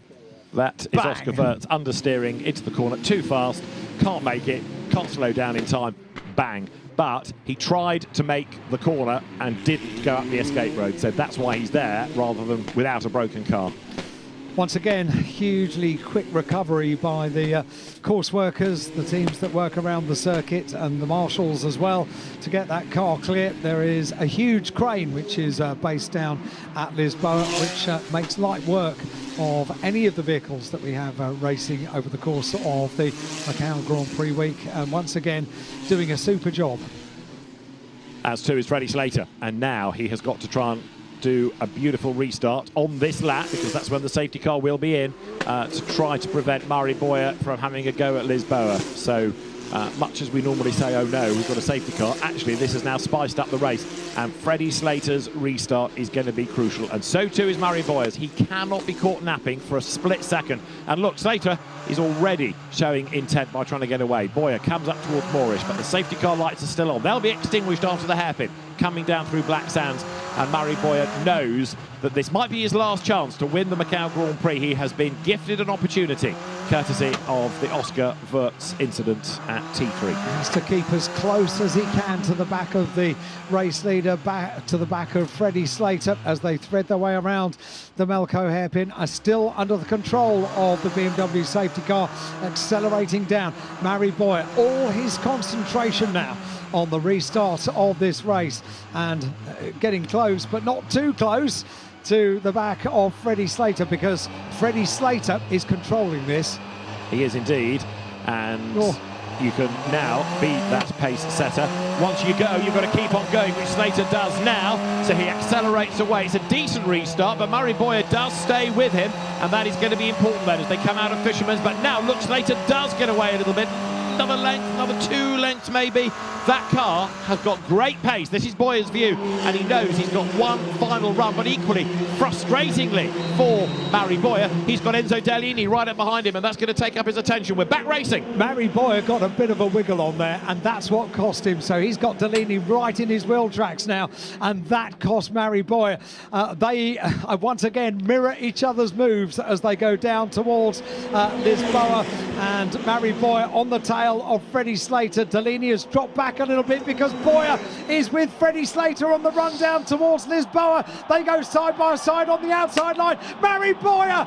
That is Bang. Oscar Wirtz understeering into the corner, too fast, can't make it, can't slow down in time, bang. But he tried to make the corner and didn't go up the escape road, so that's why he's there rather than without a broken car. Once again, hugely quick recovery by the course workers, the teams that work around the circuit, and the marshals as well, to get that car clear. There is a huge crane which is based down at Lisboa, which makes light work of any of the vehicles that we have racing over the course of the Macau Grand Prix week. And once again, doing a super job. As too is Freddie Slater, and now he has got to try and do a beautiful restart on this lap, because that's when the safety car will be in, to try to prevent Mari Boyer from having a go at Lisboa. So much as we normally say, oh no, we've got a safety car, actually this has now spiced up the race, and Freddie Slater's restart is going to be crucial, and so too is Mari Boyer's. He cannot be caught napping for a split second. And look, Slater is already showing intent by trying to get away. Boyer comes up towards Moorish, but the safety car lights are still on. They'll be extinguished after the hairpin, coming down through Black Sands, and Mari Boyer knows that this might be his last chance to win the Macau Grand Prix. He has been gifted an opportunity, courtesy of the Oscar Wirtz incident at T3. He has to keep as close as he can to the back of the race leader, back to the back of Freddie Slater, as they thread their way around the Malco hairpin, are still under the control of the BMW safety car, accelerating down. Mari Boyer, all his concentration now on the restart of this race, and getting close, but not too close, to the back of Freddie Slater, because Freddie Slater is controlling this. He is indeed, and you can now beat that pace setter. Once you go, you've got to keep on going, which Slater does now, so he accelerates away. It's a decent restart, but Mari Boyer does stay with him, and that is going to be important then as they come out of Fisherman's. But now, look, Slater does get away a little bit. Another length, another 2 lengths maybe. That car has got great pace. This is Boyer's view, and he knows he's got one final run, but equally, frustratingly for Mari Boyer, he's got Enzo Dellini right up behind him, and that's going to take up his attention. We're back racing. Mari Boyer got a bit of a wiggle on there, and that's what cost him. So he's got Dellini right in his wheel tracks now, and that cost Mari Boyer. They once again mirror each other's moves as they go down towards Lisboa, and Mari Boyer on the tail tail of Freddie Slater. Delaney has dropped back a little bit because Boyer is with Freddie Slater on the run down towards Lisboa. They go side by side on the outside line. Mary Boyer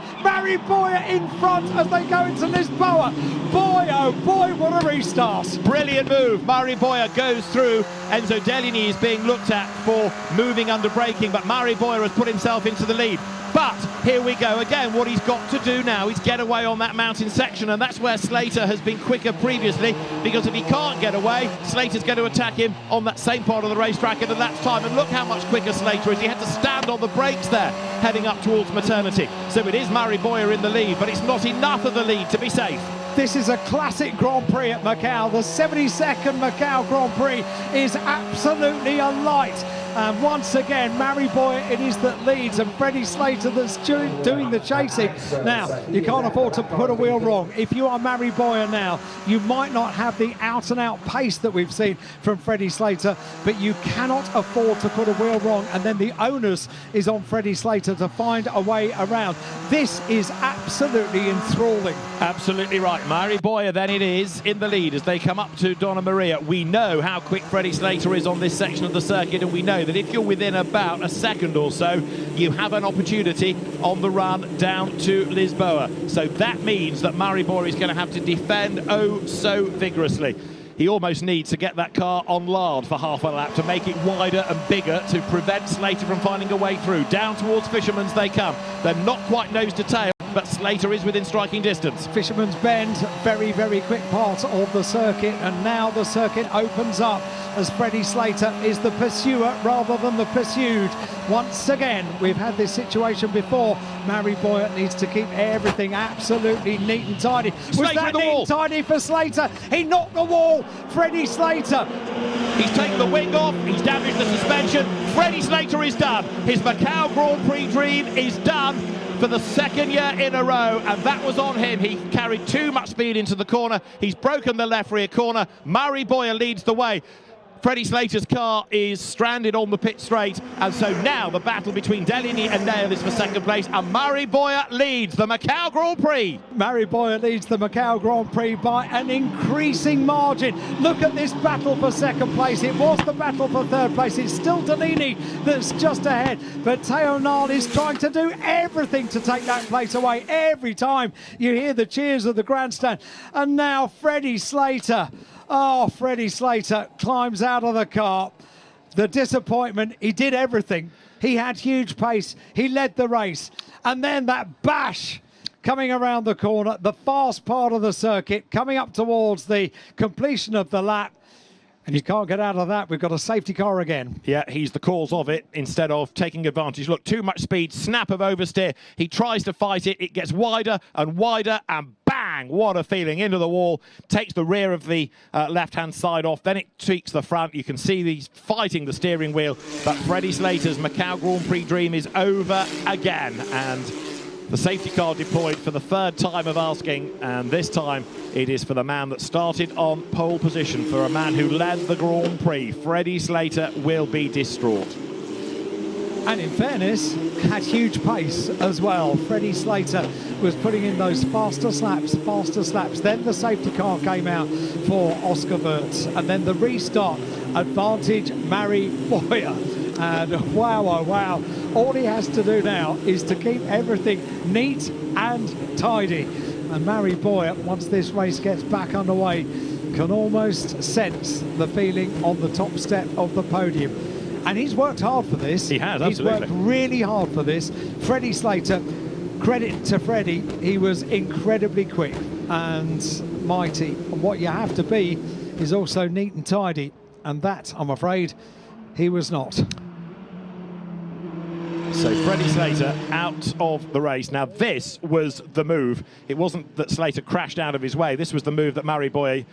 in front as they go into Lisboa. Boy, oh boy, what a restart. Brilliant move. Mary Boyer goes through. Enzo Deligny is being looked at for moving under braking, but Mary Boyer has put himself into the lead. But here we go again. What he's got to do now is get away on that mountain section, and that's where Slater has been quicker previously, because if he can't get away, Slater's going to attack him on that same part of the racetrack at the lap time. And look how much quicker Slater is. He had to stand on the brakes there, heading up towards maternity. So it is Mary Boyer in the lead, but it's not enough of the lead to be safe. This is a classic Grand Prix at Macau. The 72nd Macau Grand Prix is absolutely alight. And once again, Mary Boyer it is that leads, and Freddie Slater that's doing the chasing. Now, you can't afford to put a wheel wrong. If you are Mary Boyer now, you might not have the out-and-out pace that we've seen from Freddie Slater, but you cannot afford to put a wheel wrong, and then the onus is on Freddie Slater to find a way around. This is absolutely enthralling. Absolutely right. Mary Boyer then it is in the lead as they come up to Donna Maria. We know how quick Freddie Slater is on this section of the circuit, and we know that if you're within about a second or so, you have an opportunity on the run down to Lisboa. So that means that Mary Boyer is going to have to defend oh so vigorously. He almost needs to get that car on lard for half a lap to make it wider and bigger to prevent Slater from finding a way through. Down towards Fisherman's they come. They're not quite nose to tail, but Slater is within striking distance. Fisherman's Bend, very, very quick part of the circuit, and now the circuit opens up as Freddie Slater is the pursuer rather than the pursued. Once again, we've had this situation before. Mary Boyer needs to keep everything absolutely neat and tidy. Was that neat and tidy for Slater? He knocked the wall. Freddie Slater. He's taken the wing off. He's damaged the suspension. Freddie Slater is done. His Macau Grand Prix dream is done for the second year in a row, and that was on him. He carried too much speed into the corner. He's broken the left rear corner. Mary Boyer leads the way. Freddie Slater's car is stranded on the pit straight, and so now the battle between Deligny and Nail is for second place, and Mary Boyer leads the Macau Grand Prix. Mary Boyer leads the Macau Grand Prix by an increasing margin. Look at this battle for second place. It was the battle for third place. It's still Deligny that's just ahead, but Teo Nall is trying to do everything to take that place away. Every time you hear the cheers of the grandstand, and now Freddie Slater. Oh, Freddie Slater climbs out of the car. The disappointment, he did everything. He had huge pace. He led the race. And then that bash coming around the corner, the fast part of the circuit, coming up towards the completion of the lap. And you can't get out of that. We've got a safety car again. Yeah, he's the cause of it instead of taking advantage. Look, too much speed, snap of oversteer. He tries to fight it. It gets wider, and bang, what a feeling, into the wall. Takes the rear of the left-hand side off. Then it tweaks the front. You can see he's fighting the steering wheel. But Freddie Slater's Macau Grand Prix dream is over again. And the safety car deployed for the third time of asking, and this time it is for the man that started on pole position, for a man who led the Grand Prix. Freddie Slater will be distraught. And in fairness, had huge pace as well. Freddie Slater was putting in those faster slaps. Then the safety car came out for Oscar Wirtz, and then the restart advantage Mary Boyer. And wow, oh wow, all he has to do now is to keep everything neat and tidy. And Mary Boyer, once this race gets back underway, can almost sense the feeling on the top step of the podium. And he's worked hard for this. He has, absolutely. He's worked really hard for this. Freddie Slater, credit to Freddie, he was incredibly quick and mighty. And what you have to be is also neat and tidy. And that, I'm afraid, he was not. So Freddie Slater out of the race. Now this was the move. It wasn't that Slater crashed out of his way. This was the move that Mary Boyer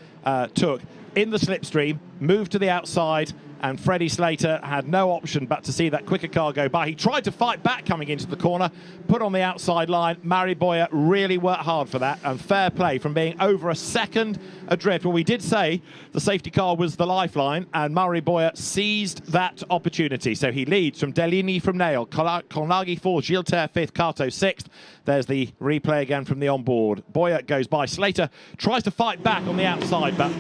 took in the slipstream, moved to the outside, and Freddie Slater had no option but to see that quicker car go by. He tried to fight back coming into the corner, put on the outside line. Mari Boyer really worked hard for that, and fair play from being over a second adrift. Well, we did say the safety car was the lifeline, and Mari Boyer seized that opportunity. So he leads from Deligny from Nail, Colnaghi 4th, Gilter 5th, Kato 6th. There's the replay again from the onboard. Boyer goes by. Slater tries to fight back on the outside, but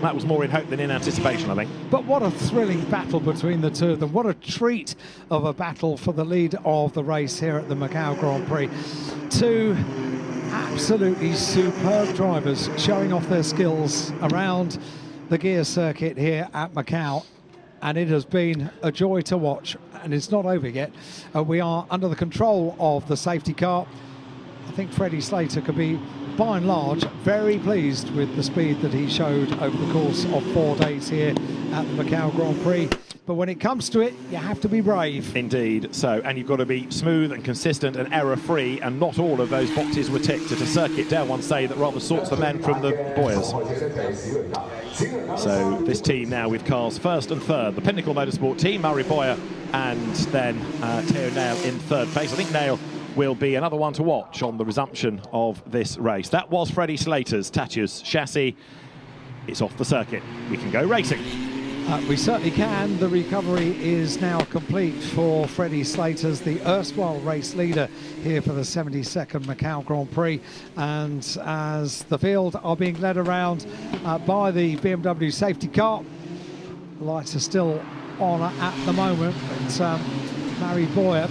that was more in hope than in anticipation, I think. But what a thrilling battle between the two of them. What a treat of a battle for the lead of the race here at the Macau Grand Prix. Two absolutely superb drivers showing off their skills around the gear circuit here at Macau. And it has been a joy to watch, and it's not over yet. We are under the control of the safety car. I think Freddie Slater could be, by and large, very pleased with the speed that he showed over the course of 4 days here at the Macau Grand Prix. But when it comes to it, you have to be brave. Indeed. So, and you've got to be smooth and consistent and error-free, and not all of those boxes were ticked at a circuit, dare one say, that rather sorts the men from the Boyers. So this team now with cars first and third. The Pinnacle Motorsport team, Mari Boyer, and then Theo Nail in third place. I think Nail will be another one to watch on the resumption of this race. That was Freddie Slater's Tatu's chassis. It's off the circuit. We can go racing. We certainly can. The recovery is now complete for Freddie Slater's, the erstwhile race leader here for the 72nd Macau Grand Prix. And as the field are being led around by the BMW safety car, the lights are still on at the moment, but Mari Boyer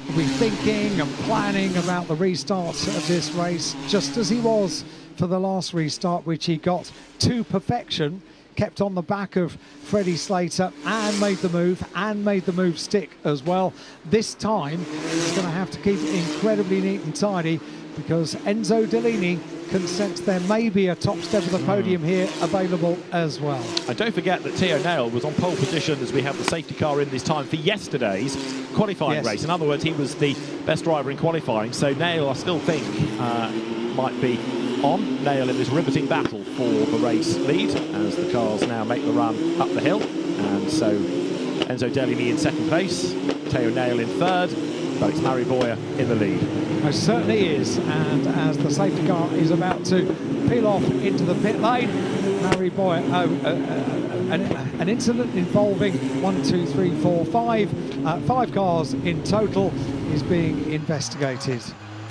will be thinking and planning about the restarts of this race, just as he was for the last restart, which he got to perfection. Kept on the back of Freddie Slater and made the move stick as well. This time he's going to have to keep it incredibly neat and tidy, because Enzo Deligny can sense there may be a top step of the podium here available as well. And don't forget that Theo Nail was on pole position as we have the safety car in this time for yesterday's qualifying race. In other words, he was the best driver in qualifying. So Nail, I still think, might be on. Nail in this riveting battle for the race lead as the cars now make the run up the hill. And so Enzo Deligny in second place, Theo Nail in third, but it's Mari Boyer in the lead. It certainly is, and as the safety car is about to peel off into the pit lane, Mari Boyer, an incident involving 5 cars in total is being investigated.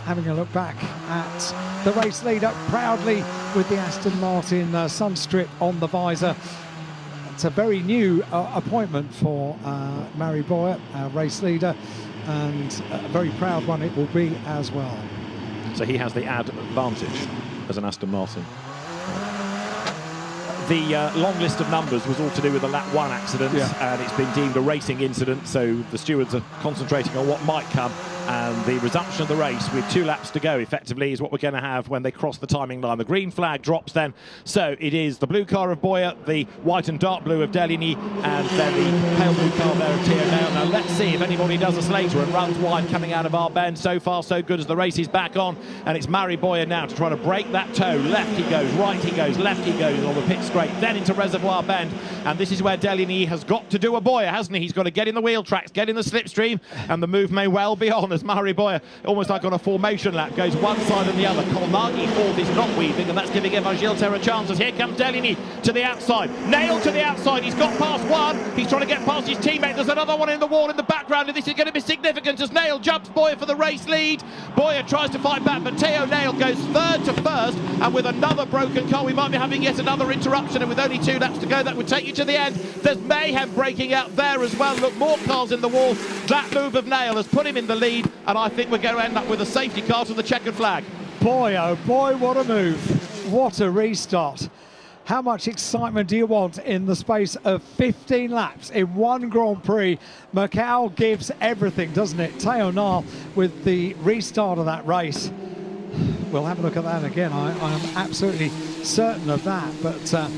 Having a look back at the race leader, proudly with the Aston Martin sunstrip on the visor. It's a very new appointment for Mari Boyer, our race leader, and a very proud one it will be as well. So he has the advantage as an Aston Martin. The long list of numbers was all to do with the lap 1 accident, and it's been deemed a racing incident, so the stewards are concentrating on what might come. And the resumption of the race with 2 laps to go effectively is what we're going to have when they cross the timing line. The green flag drops then. So it is the blue car of Boyer, the white and dark blue of Deligny, and then the pale blue car there of Theo Nail. Now let's see if anybody does us later and runs wide coming out of our bend. So far so good as the race is back on, and it's Mari Boyer now to try to break that toe. Left he goes, right he goes, left he goes on the pit straight, then into Reservoir Bend. And this is where Deligny has got to do a Boyer, hasn't he? He's got to get in the wheel tracks, get in the slipstream, and the move may well be on as Mari Boyer, almost like on a formation lap, goes one side and the other. Colnaghi 4th is not weaving, and that's giving Evan Gilter a chance as here comes Deligny to the outside. Nail to the outside, he's got past one, he's trying to get past his teammate. There's another one in the wall in the background, and this is going to be significant as Nail jumps Boyer for the race lead. Boyer tries to fight back, but Theo Nail goes third to first, and with another broken car we might be having yet another interruption, and with only 2 laps to go that would take you to the end. There's mayhem breaking out there as well. Look, more cars in the wall. That move of Nail has put him in the lead, and I think we're going to end up with a safety car to the checkered flag. Boy, oh boy, what a move. What a restart. How much excitement do you want in the space of 15 laps in one Grand Prix? Macau gives everything, doesn't it? Theo Nail with the restart of that race. We'll have a look at that again. I am absolutely certain of that, but...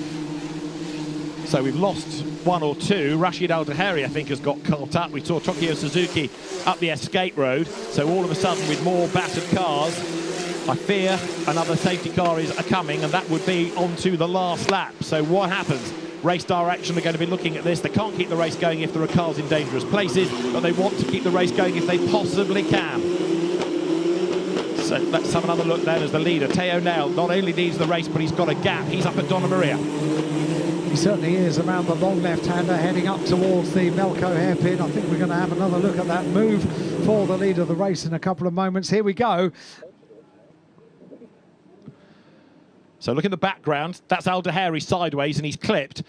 So we've lost 1 or 2. Rashid Al-Daheri, I think, has got caught up. We saw Tokyo Suzuki up the escape road. So all of a sudden, with more battered cars, I fear another safety car is coming, and that would be onto the last lap. So what happens? Race direction are going to be looking at this. They can't keep the race going if there are cars in dangerous places, but they want to keep the race going if they possibly can. So let's have another look then as the leader. Teo Nail not only leads the race, but he's got a gap. He's up at Donna Maria. He certainly is around the long left-hander, heading up towards the Macau hairpin. I think we're going to have another look at that move for the leader of the race in a couple of moments. Here we go. So look in the background, that's Al Daheri sideways, and he's clipped,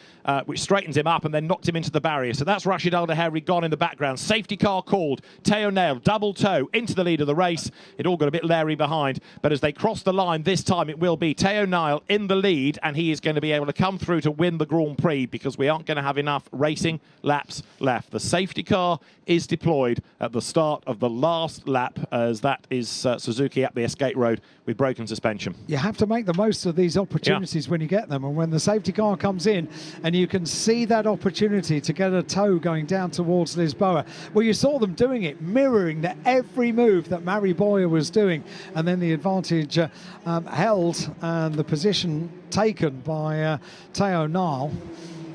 which straightens him up and then knocked him into the barrier. So that's Rashid Al Daheri gone in the background. Safety car called. Teo Nail, double toe into the lead of the race. It all got a bit leery behind, but as they cross the line this time, it will be Teo Nail in the lead, and he is going to be able to come through to win the Grand Prix because we aren't going to have enough racing laps left. The safety car is deployed at the start of the last lap, as that is Suzuki up the Escape Road with broken suspension. You have to make the most of these opportunities when you get them, and when the safety car comes in and you can see that opportunity to get a tow going down towards Lisboa. Well, you saw them doing it, mirroring every move that Mari Boyer was doing, and then the advantage held and the position taken by Teo Nail.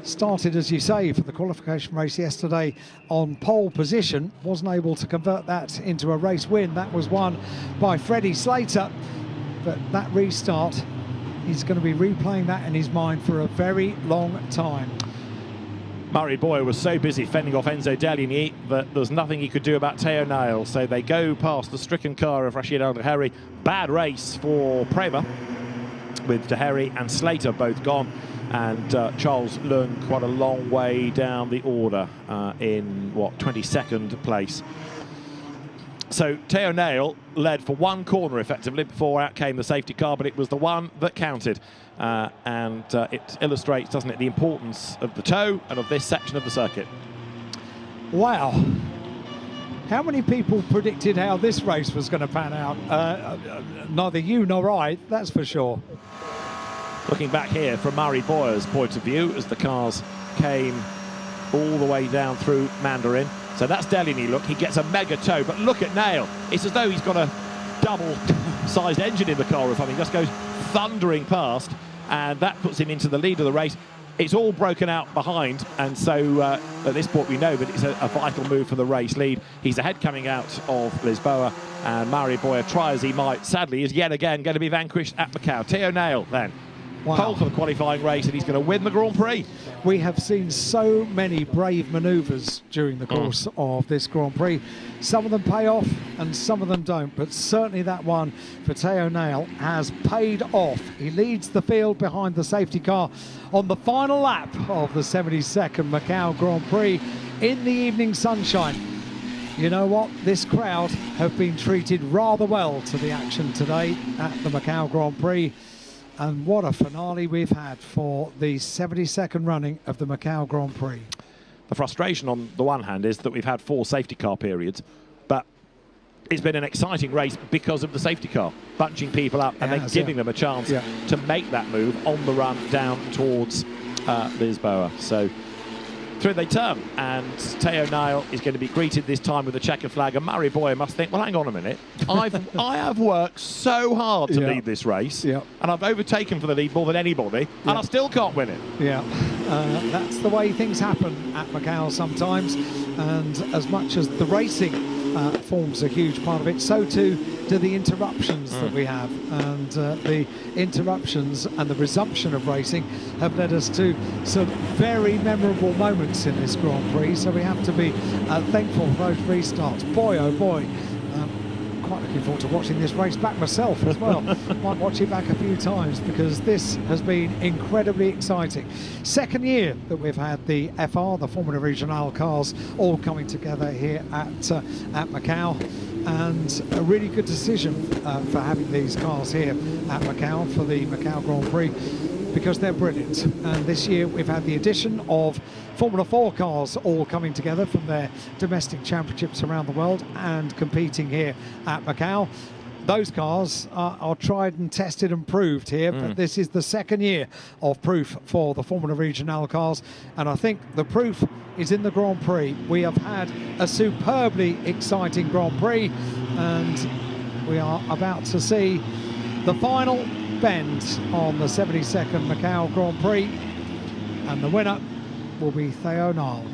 Started, as you say, for the qualification race yesterday on pole position, wasn't able to convert that into a race win. That was won by Freddie Slater, but that restart, he's going to be replaying that in his mind for a very long time. Murray Boyer was so busy fending off Enzo Deligny that there's nothing he could do about Teo Nail, so they go past the stricken car of Rashid Al Daheri. Bad race for Prema, with Daheri and Slater both gone, and Charles Lung quite a long way down the order in, what, 22nd place. So Teo Nail led for one corner effectively before out came the safety car, but it was the one that counted. And it illustrates, doesn't it, the importance of the tow and of this section of the circuit. Wow. How many people predicted how this race was going to pan out? Neither you nor I, that's for sure. Looking back here from Murray Boyer's point of view as the cars came all the way down through Mandarin. So that's Deligny, look, he gets a mega tow, but look at Nail. It's as though he's got a double-sized engine in the car or something, just goes thundering past, and that puts him into the lead of the race. It's all broken out behind, and so at this point we know that it's a vital move for the race lead. He's ahead coming out of Lisboa, and Murray Boyer, try as he might, sadly is yet again going to be vanquished at Macau. Teo Nail then. Wow. Pole for the qualifying race, and he's going to win the Grand Prix. We have seen so many brave manoeuvres during the course of this Grand Prix. Some of them pay off and some of them don't, but certainly that one for Teo Nail has paid off. He leads the field behind the safety car on the final lap of the 72nd Macau Grand Prix in the evening sunshine. You know what? This crowd have been treated rather well to the action today at the Macau Grand Prix. And what a finale we've had for the 72nd running of the Macau Grand Prix. The frustration on the one hand is that we've had 4 safety car periods, but it's been an exciting race because of the safety car, bunching people up and then giving them a chance to make that move on the run down towards Lisboa. So through they turn, and Teo Nail is going to be greeted this time with a checker flag, and Murray Boyer must think, well, hang on a minute, I have worked so hard to lead this race, and I've overtaken for the lead more than anybody, and I still can't win it. That's the way things happen at Macau sometimes, and as much as the racing forms a huge part of it, so too do the interruptions that we have, and the interruptions and the resumption of racing have led us to some very memorable moments in this Grand Prix, so we have to be thankful for those restarts. Boy oh boy, quite looking forward to watching this race back myself as well. Might watch it back a few times because this has been incredibly exciting. Second year that we've had the FR, the Formula Regional cars, all coming together here at Macau, and a really good decision for having these cars here at Macau for the Macau Grand Prix, because they're brilliant. And this year we've had the addition of Formula 4 cars all coming together from their domestic championships around the world and competing here at Macau. Those cars are tried and tested and proved here, but this is the second year of proof for the Formula Regional cars, and I think the proof is in the Grand Prix. We have had a superbly exciting Grand Prix, and we are about to see the final bend on the 72nd Macau Grand Prix. And the winner will be Theo Nile.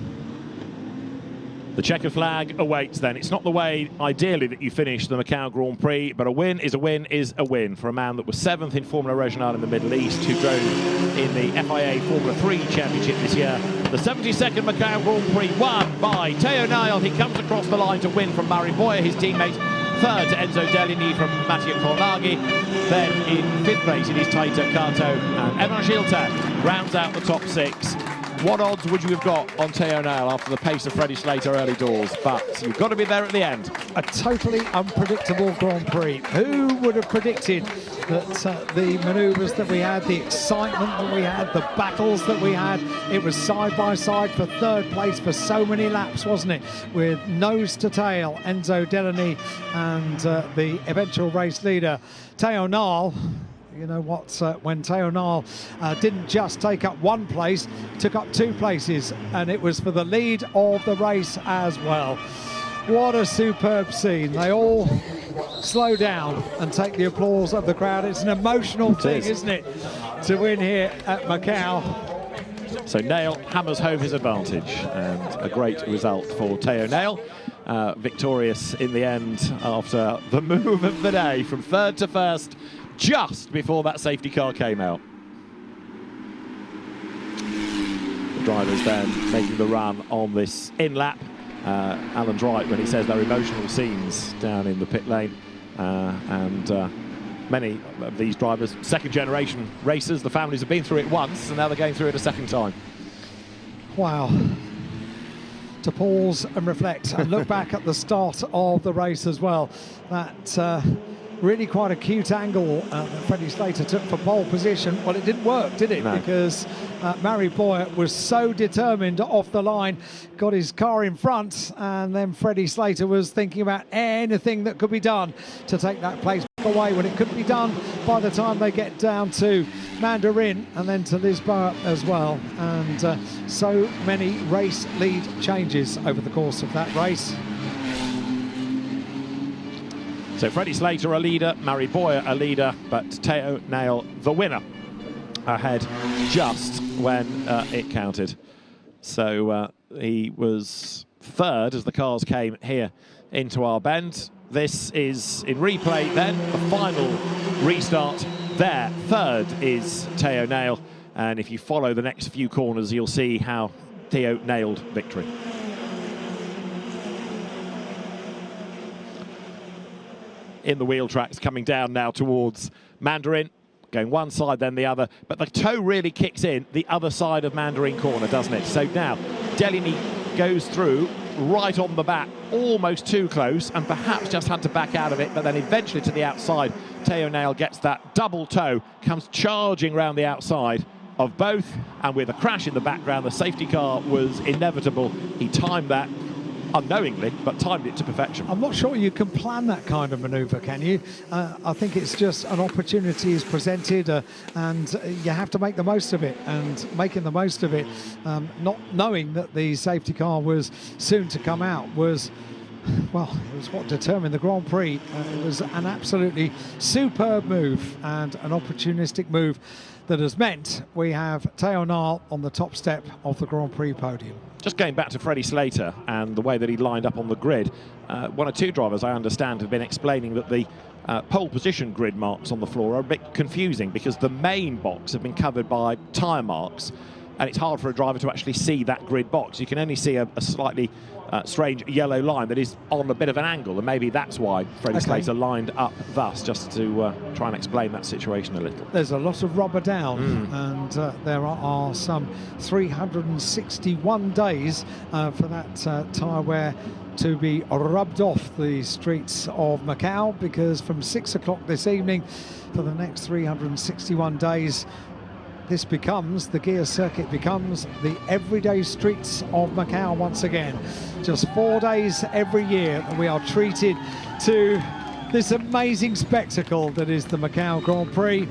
The checkered flag awaits then. It's not the way, ideally, that you finish the Macau Grand Prix, but a win is a win is a win for a man that was 7th in Formula Regional in the Middle East, who drove in the FIA Formula 3 Championship this year. The 72nd Macau Grand Prix won by Theo Nile. He comes across the line to win from Mari Boyer, his teammate. Third to Enzo Deligny from Mattia Colnaghi. Then in 5th place it is Taito Kato, and Evan Giltin rounds out the top 6. What odds would you have got on Theo Nile after the pace of Freddie Slater early doors? But you've got to be there at the end. A totally unpredictable Grand Prix. Who would have predicted that the manoeuvres that we had, the excitement that we had, the battles that we had, it was side by side for 3rd place for so many laps, wasn't it? With nose to tail, Enzo Deligny and the eventual race leader, Theo Nile. You know what, when Theo Nile didn't just take up 1 place, took up 2 places, and it was for the lead of the race as well. What a superb scene. They all slow down and take the applause of the crowd. It's an emotional thing, isn't it, to win here at Macau. So Nile hammers home his advantage, and a great result for Theo Nile. Victorious in the end after the move of the day from 3rd to 1st, just before that safety car came out. The drivers then making the run on this in-lap. Alan's right when he says they're emotional scenes down in the pit lane. Many of these drivers, second-generation racers, the families have been through it once, and now they're going through it a second time. Wow. To pause and reflect and look back at the start of the race as well. That really quite a cute angle that Freddie Slater took for pole position. Well, it didn't work, did it? No. Because Mari Boyer was so determined off the line, got his car in front, and then Freddie Slater was thinking about anything that could be done to take that place away when it couldn't be done by the time they get down to Mandarin and then to Lisboa as well. And so many race lead changes over the course of that race. So Freddie Slater a leader, Mari Boyer a leader, but Theo Nile the winner, ahead just when it counted. So he was 3rd as the cars came here into our bend. This is in replay then, the final restart there. 3rd is Theo Nile, and if you follow the next few corners, you'll see how Theo nailed victory. In the wheel tracks, coming down now towards Mandarin, going one side then the other, but the toe really kicks in the other side of Mandarin corner, doesn't it? So now Deligny goes through right on the back, almost too close, and perhaps just had to back out of it, but then eventually to the outside. Theo Nile gets that double toe, comes charging round the outside of both, and with a crash in the background, the safety car was inevitable. He timed that unknowingly, but timed it to perfection. I'm not sure you can plan that kind of manoeuvre, can you? I think it's just an opportunity is presented and you have to make the most of it, and making the most of it, not knowing that the safety car was soon to come out was, well, it was what determined the Grand Prix. It was an absolutely superb move and an opportunistic move that has meant we have Theo Nile on the top step of the Grand Prix podium. Just going back to Freddie Slater and the way that he lined up on the grid, 1 or 2 drivers, I understand, have been explaining that the pole position grid marks on the floor are a bit confusing because the main box have been covered by tyre marks, and it's hard for a driver to actually see that grid box. You can only see a slightly strange yellow line that is on a bit of an angle, and maybe that's why Freddie Slater lined up thus, just to try and explain that situation a little. There's a lot of rubber down, and there are some 361 days for that tyre wear to be rubbed off the streets of Macau, because from 6 o'clock this evening for the next 361 days, this becomes, the gear circuit becomes the everyday streets of Macau once again. Just 4 days every year that we are treated to this amazing spectacle that is the Macau Grand Prix.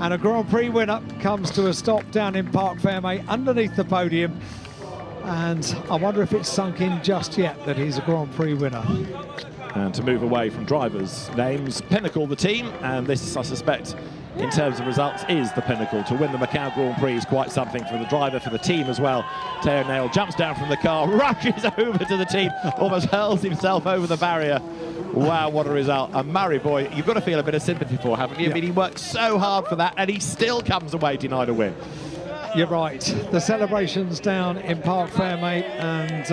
And a Grand Prix winner comes to a stop down in Parc Fermé underneath the podium. And I wonder if it's sunk in just yet that he's a Grand Prix winner. And to move away from drivers' names, Pinnacle the team, and this, I suspect, in terms of results, is the pinnacle. To win the Macau Grand Prix is quite something for the driver, for the team as well. Teo Nail jumps down from the car, rushes over to the team, almost hurls himself over the barrier. Wow, what a result. And Murray, boy, you've got to feel a bit of sympathy for, haven't you? I mean, he worked so hard for that, and he still comes away denied a win. You're right. The celebrations down in Parc Fermé, and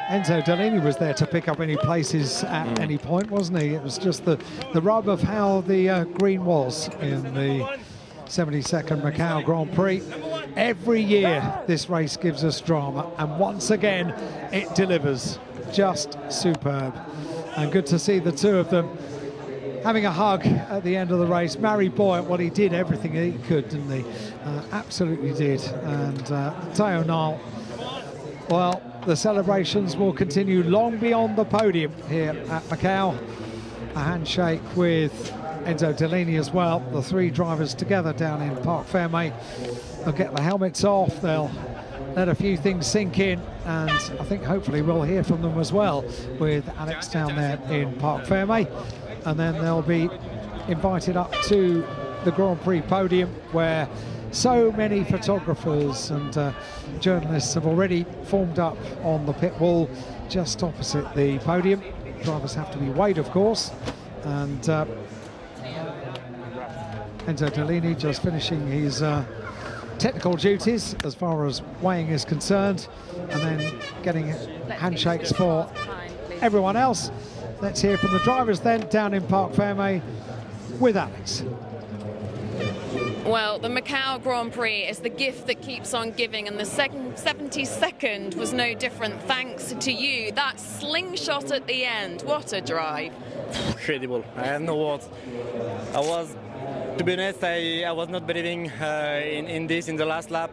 Enzo Dellini was there to pick up any places at any point, wasn't he? It was just the rub of how the green was in the 72nd Macau Grand Prix. Every year this race gives us drama, and once again it delivers. Just superb. And good to see the two of them having a hug at the end of the race. Murray Boyer, well, he did everything he could, didn't he? Absolutely did. And Teo Nail, well, the celebrations will continue long beyond the podium here at Macau. A handshake with Enzo Dellini as well. The three drivers together down in Parc Fermé. They'll get the helmets off. They'll let a few things sink in, and I think hopefully we'll hear from them as well with Alex down there in Parc Fermé. And then they'll be invited up to the Grand Prix podium, where so many photographers and journalists have already formed up on the pit wall just opposite the podium. Drivers have to be weighed, of course, and Enzo Dellini just finishing his technical duties as far as weighing is concerned, and then getting handshakes for everyone else. Let's hear from the drivers then down in Parc Fermé with Alex. Well, the Macau Grand Prix is the gift that keeps on giving, and the 72nd was no different thanks to you. That slingshot at the end, what a drive. Incredible, I have no words. To be honest, I was not believing in this in the last lap.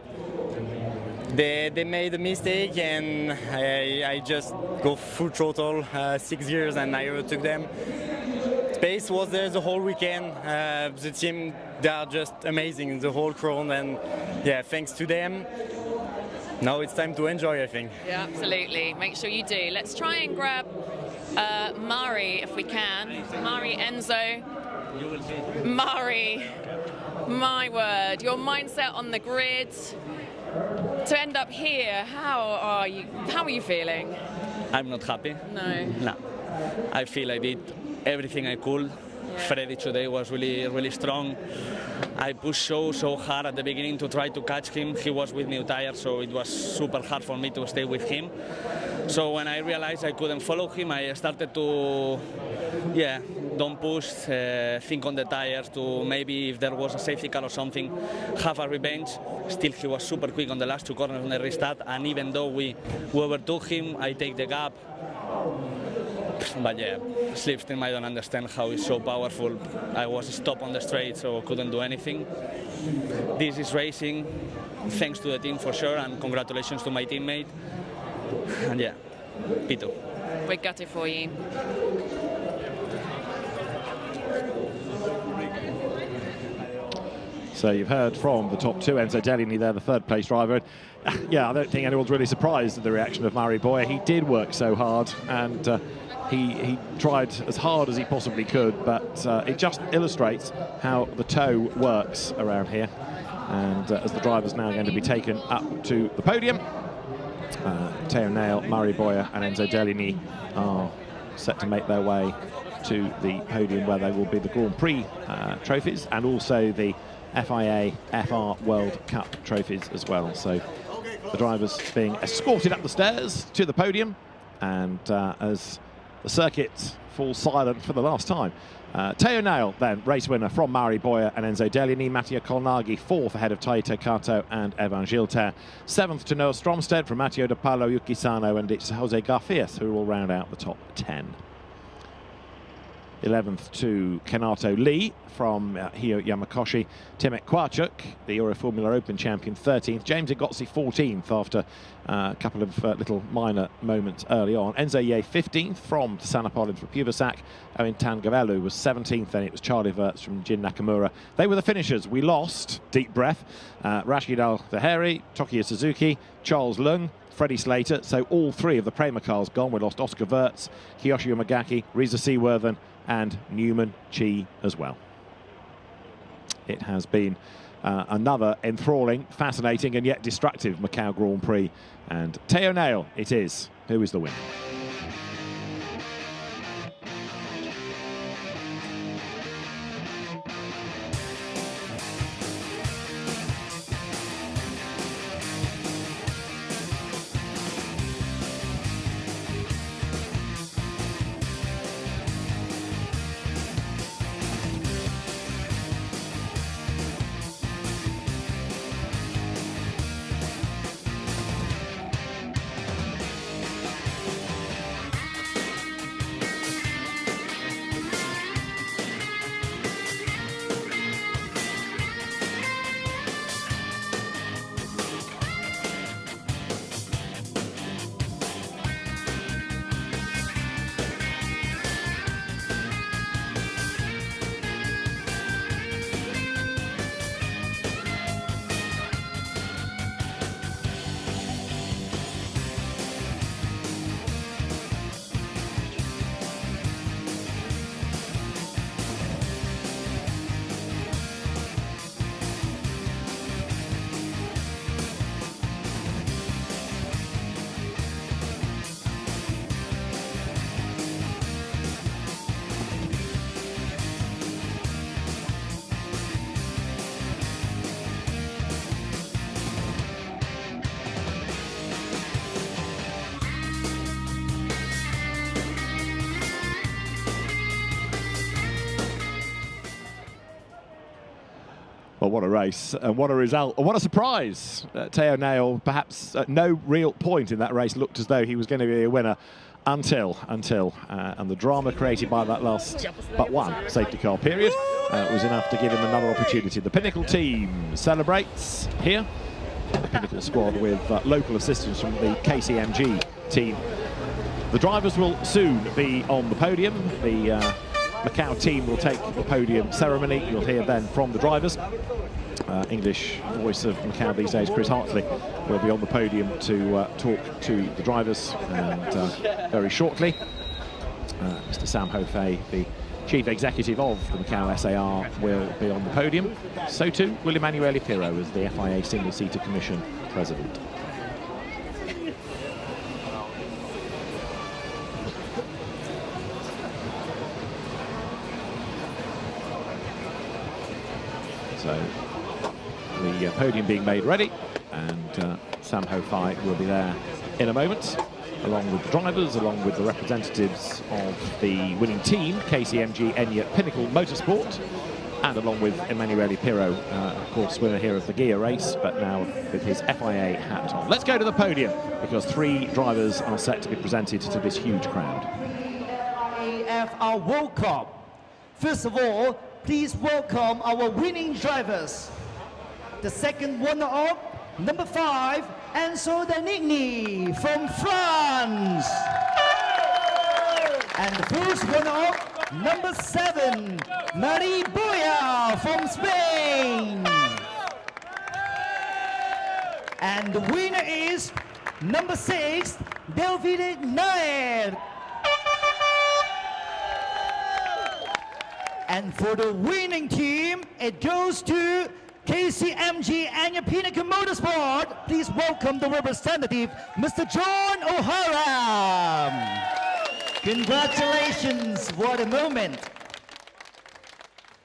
They made a mistake, and I just go full throttle, 6 gears, and I overtook them. Pace was there the whole weekend. The team, they are just amazing, the whole crowd, and yeah, thanks to them. Now it's time to enjoy, I think. Yeah, absolutely. Make sure you do. Let's try and grab Mari if we can. Mari, Enzo. Mari, my word, your mindset on the grid to end up here. How are you feeling? I'm not happy. No. I feel I did everything I could. Yeah. Freddy today was really strong. I pushed so hard at the beginning to try to catch him. He was with new tires, so it was super hard for me to stay with him. So when I realized I couldn't follow him, I started to, don't push, think on the tires, to maybe if there was a safety car or something, have a revenge. Still, he was super quick on the last two corners on the restart, and even though we overtook him, I take the gap. But yeah, Slipstream, I don't understand how it's so powerful. I was stopped on the straight, so couldn't do anything. This is racing, thanks to the team for sure, and congratulations to my teammate. And yeah, Pito. We're gutted for you. So you've heard from the top two, Enzo Dellini there, the third place driver. Yeah, I don't think anyone's really surprised at the reaction of Murray Boyer. He did work so hard, and he tried as hard as he possibly could, but it just illustrates how the toe works around here. And as the driver's now going to be taken up to the podium, Teo Nail, Murray Boyer and Enzo Dellini are set to make their way to the podium, where they will be the Grand Prix trophies and also the FIA FR World Cup trophies as well. So the drivers being escorted up the stairs to the podium, and as the circuit falls silent for the last time, Teo Nail then race winner from Murray Boyer and Enzo Dellini. Mattia Colnaghi fourth ahead of Taito Kato and Evan Gilter. Seventh to Noah Stromstead from Matteo De Paolo, Yuki Sano, and it's Jose Garfias who will round out the top 10. 11th to Kenato Lee from Hio Yamakoshi. Timek Kwarchuk, the Euro Formula Open champion, 13th. James Igotzi, 14th after a couple of little minor moments early on. Enzo Ye, 15th from Tsanapolin from Puvasak. Owen Tangavelu was 17th, and it was Charlie Wirtz from Jin Nakamura. They were the finishers. We lost, deep breath, Rashid Al-Zaheri, Tokiya Suzuki, Charles Leung, Freddie Slater. So all three of the Prema cars gone. We lost Oscar Wirtz, Kiyoshi Umagaki, Reza Seaworthen, and Newman Chi as well. It has been another enthralling, fascinating and yet destructive Macau Grand Prix. And Teo Nail it is who is the winner. Well, what a race, and what a result, and what a surprise. Teo Nail, perhaps at no real point in that race looked as though he was going to be a winner until, and the drama created by that last but one safety car period was enough to give him another opportunity. The Pinnacle team celebrates here. The Pinnacle squad with local assistance from the KCMG team. The drivers will soon be on the podium. The Macau team will take the podium ceremony. You'll hear then from the drivers. English voice of Macau these days, Chris Hartley, will be on the podium to talk to the drivers, and very shortly Mr. Sam Ho-Fei, the Chief Executive of the Macau SAR, will be on the podium. So too will Emanuele Pirro as the FIA Single Seater Commission President. So the podium being made ready, and Sam Ho-Fei will be there in a moment, along with the drivers, along with the representatives of the winning team, KCMG Enya Pinnacle Motorsport, and along with Emanuele Pirro, of course winner here of the Gia race, but now with his FIA hat on. Let's go to the podium, because 3 drivers are set to be presented to this huge crowd. AFR World Cup. First of all, please welcome our winning drivers. The second runner-up, number 5, Enzo Danigni from France. And the first runner-up, number 7, Marie Boya from Spain. And the winner is number 6, Delphine Nair. And for the winning team, it goes to KCMG Enya Pinnacle Motorsport. Please welcome the representative, Mr. John O'Hara. Congratulations, what a moment.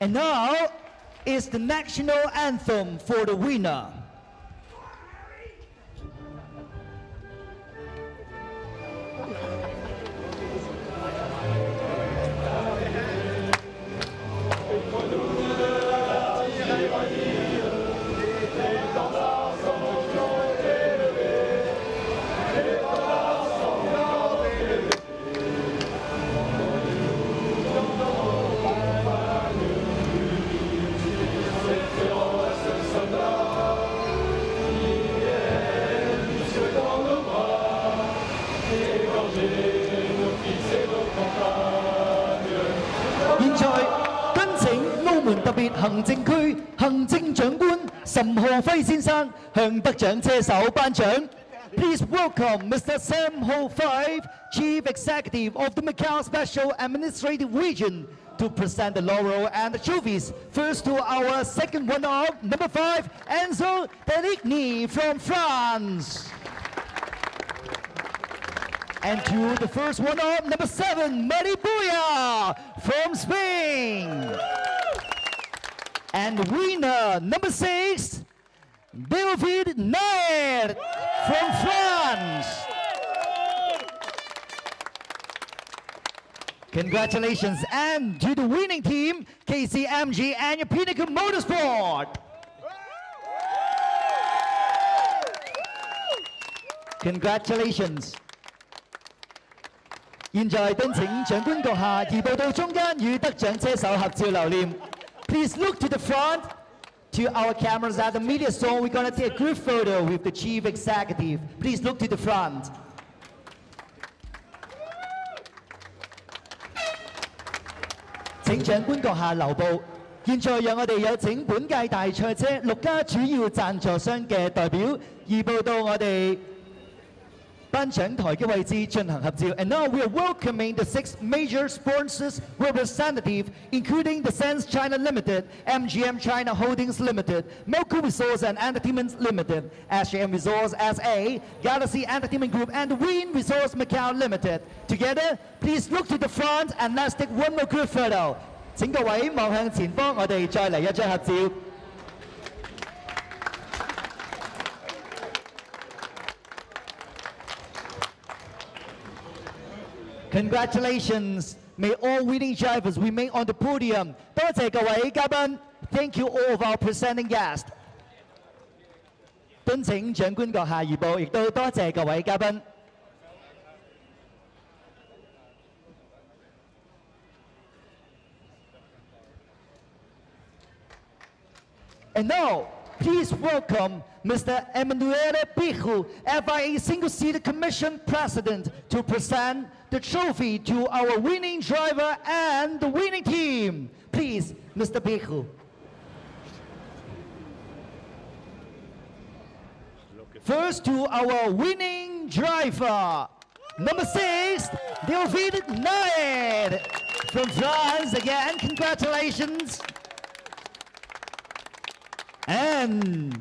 And now is the national anthem for the winner. Please welcome Mr. Sam Ho-Fei, Chief Executive of the Macau Special Administrative Region, to present the laurel and the trophies. First to our second runner-up, number 5, Enzo Deligny from France. And to the first runner-up, number 7, Mari Boya from Spain. And winner, number 6, David Nair from France. Congratulations. And to the winning team, KCMG and your Pinnacle Motorsport. Congratulations. 現在敦請長官閣下移步到中間與得獎車手合照留念。Please look to the front, to our cameras at the media zone. We're going to take a group photo with the chief executive. Please look to the front. 請長官閣下留步。現在讓我哋有請本屆大賽車6家主要贊助商嘅代表移步到我哋 頒獎台嘅位置進行合照。And now we are welcoming the 6 major sponsors representative, including the Sense China Limited, MGM China Holdings Limited, Macau Resource and Entertainment Limited, SJM Resource SA, Galaxy Entertainment Group, and Win Resource Macau Limited. Together, please look to the front and let's take one more group photo. 請各位望向前方，我哋再嚟一張合照。 Congratulations! May all winning drivers remain on the podium. 多謝各位嘉賓 Thank you all of our presenting guests. 敦請長官閣下移步，亦都多謝各位嘉賓。And now, please welcome Mr. Emanuele Pichu, FIA Single-Seater Commission President, to present the trophy to our winning driver and the winning team. Please, Mr. Pichu. First to our winning driver, number 6, David Nair from France. Again, congratulations. And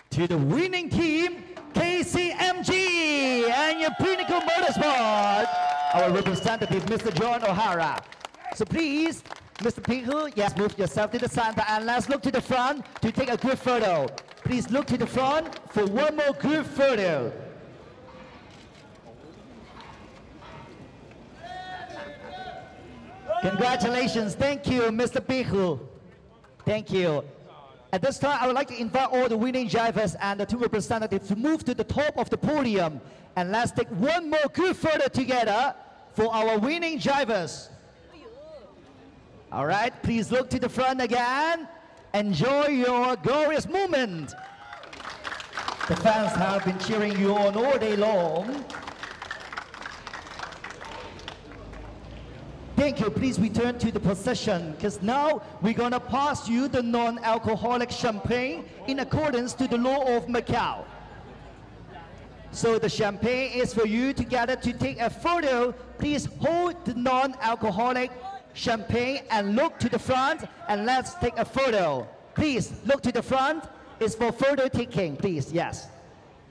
to the winning team, KCMG and your Pinnacle Motorsport, our representative, Mr. John O'Hara. So please, Mr. Pichu, yes, move yourself to the center and let's look to the front to take a group photo. Please look to the front for one more group photo. Congratulations. Thank you, Mr. Pichu. Thank you. At this time, I would like to invite all the winning drivers and the two representatives to move to the top of the podium. And let's take one more group photo together for our winning drivers. All right, please look to the front again. Enjoy your glorious moment. The fans have been cheering you on all day long. Thank you. Please return to the procession, because now we're going to pass you the non-alcoholic champagne in accordance to the law of Macau. So the champagne is for you together to take a photo. Please hold the non-alcoholic champagne and look to the front and let's take a photo. Please look to the front. It's for photo taking, please. Yes.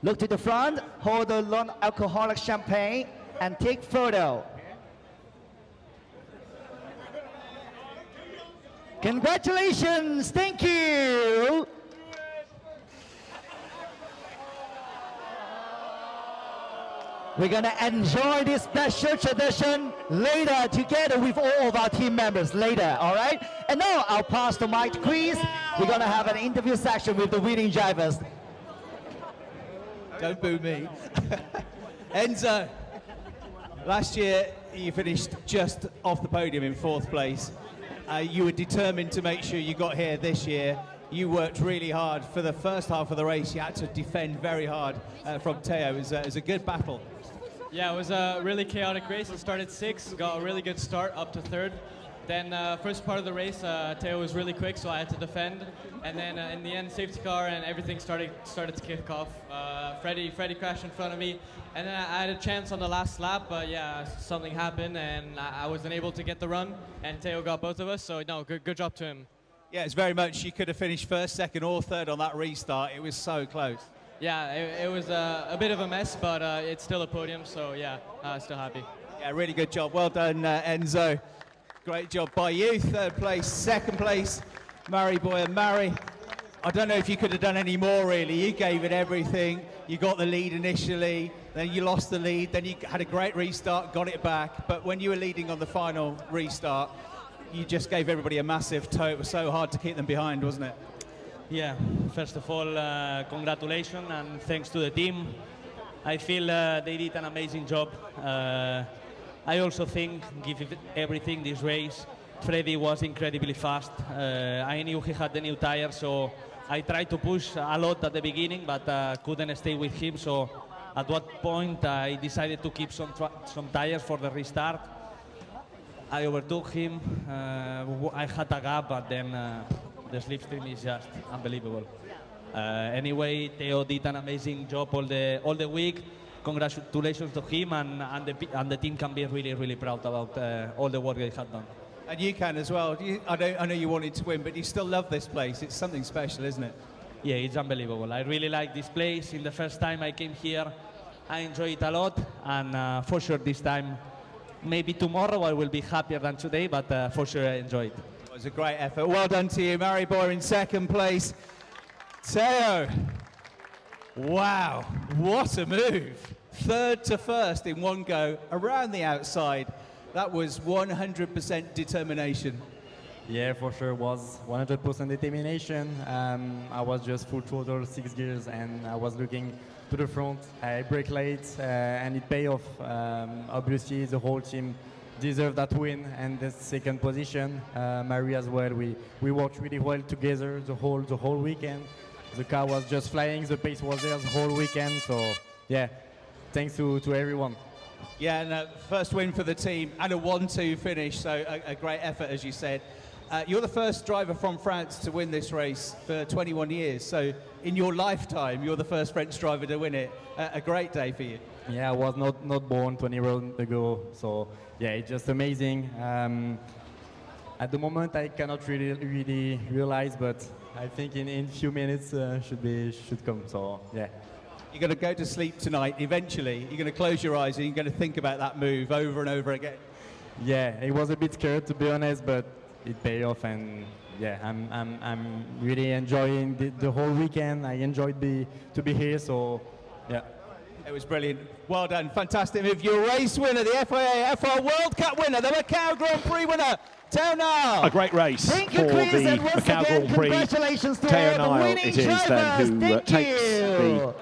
Look to the front, hold the non-alcoholic champagne and take photo. Congratulations, thank you. We're gonna enjoy this special tradition later together with all of our team members later, all right? And now I'll pass the mic to Prix. We're gonna have an interview section with the winning drivers. Don't boo me. Enzo, last year you finished just off the podium in 4th place. You were determined to make sure you got here this year. You worked really hard for the first half of the race. You had to defend very hard from Teo. It was a good battle. Yeah, it was a really chaotic race. It started 6th, got a really good start up to 3rd. Then first part of the race, Teo was really quick, so I had to defend. And then in the end, safety car and everything started to kick off. Freddie crashed in front of me, and then I had a chance on the last lap, but yeah, something happened, and I wasn't able to get the run. And Teo got both of us, so no, good job to him. Yeah, it's very much you could have finished first, second, or third on that restart. It was so close. Yeah, it was a bit of a mess, but it's still a podium, so yeah, still happy. Yeah, really good job. Well done, Enzo. Great job by you. Third place, second place, Mari Boyer. Mari, I don't know if you could have done any more, really. You gave it everything. You got the lead initially, then you lost the lead, then you had a great restart, got it back. But when you were leading on the final restart, you just gave everybody a massive tow. It was so hard to keep them behind, wasn't it? Yeah, first of all, congratulations and thanks to the team. I feel they did an amazing job. I also think, give everything this race, Freddie was incredibly fast. I knew he had the new tire, so I tried to push a lot at the beginning, but couldn't stay with him. So at what point I decided to keep some tires for the restart. I overtook him. I had a gap, but then the slipstream is just unbelievable. Anyway, Teo did an amazing job all the week. Congratulations to him, and the team can be really proud about all the work they have done. And you can as well. I know you wanted to win, but you still love this place. It's something special, isn't it? Yeah, it's unbelievable. I really like this place. In the first time I came here, I enjoyed it a lot, and for sure this time, maybe tomorrow I will be happier than today, but for sure I enjoyed it. It was a great effort. Well done to you, Mari Boyer in second place. Teo, wow, what a move. Third to first in one go, around the outside. That was 100% determination. Yeah, for sure, was 100% determination. I was just full throttle, 6 gears, and I was looking to the front. I brake late, and it paid off. Obviously, the whole team deserved that win and the second position. Mari as well. We worked really well together the whole weekend. The car was just flying. The pace was there the whole weekend. So yeah, thanks to everyone. Yeah, and first win for the team and a 1-2 finish, so a great effort, as you said. You're the first driver from France to win this race for 21 years, so in your lifetime, you're the first French driver to win it. A great day for you. Yeah, I was not born 20 years ago, so yeah, it's just amazing. At the moment, I cannot really realize, but I think in few minutes should come. So yeah. You're going to go to sleep tonight. Eventually, you're going to close your eyes and you're going to think about that move over and over again. Yeah, it was a bit scared to be honest, but it paid off, and yeah, I'm really enjoying the whole weekend. I enjoyed to be here, so yeah. It was brilliant. Well done, fantastic move. Your race winner, the FIA FR World Cup winner, the Macau Grand Prix winner, Teo Nile. A great race for the Macau Grand Prix. Congratulations to Teo the Nile winning it is drivers. then who Thank takes the...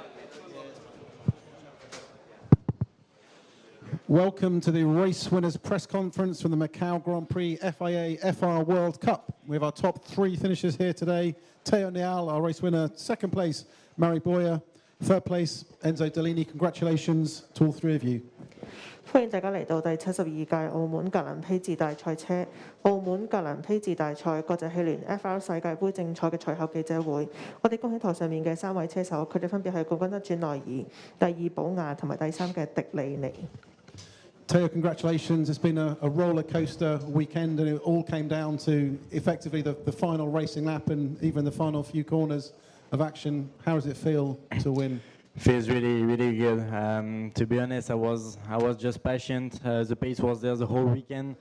Welcome to the race winners press conference from the Macau Grand Prix FIA FR World Cup. We have our top 3 finishers here today. Teo Nile, our race winner. Second place, Mari Boyer. Third place, Enzo Delaney. Congratulations to all 3 of you. 歡迎大家嚟到第72屆澳門格蘭披治大賽車澳門格蘭披治大賽國際汽聯 FR 世界盃正賽嘅賽後記者會。我哋恭喜台上面嘅3位車手，佢哋分別係冠軍得轉內爾、第2寶雅同埋第3嘅迪利尼。Teo, congratulations. It's been a roller coaster weekend, and it all came down to effectively the final racing lap and even the final few corners of action. How does it feel to win? Feels really good. To be honest, I was just patient. The pace was there the whole weekend.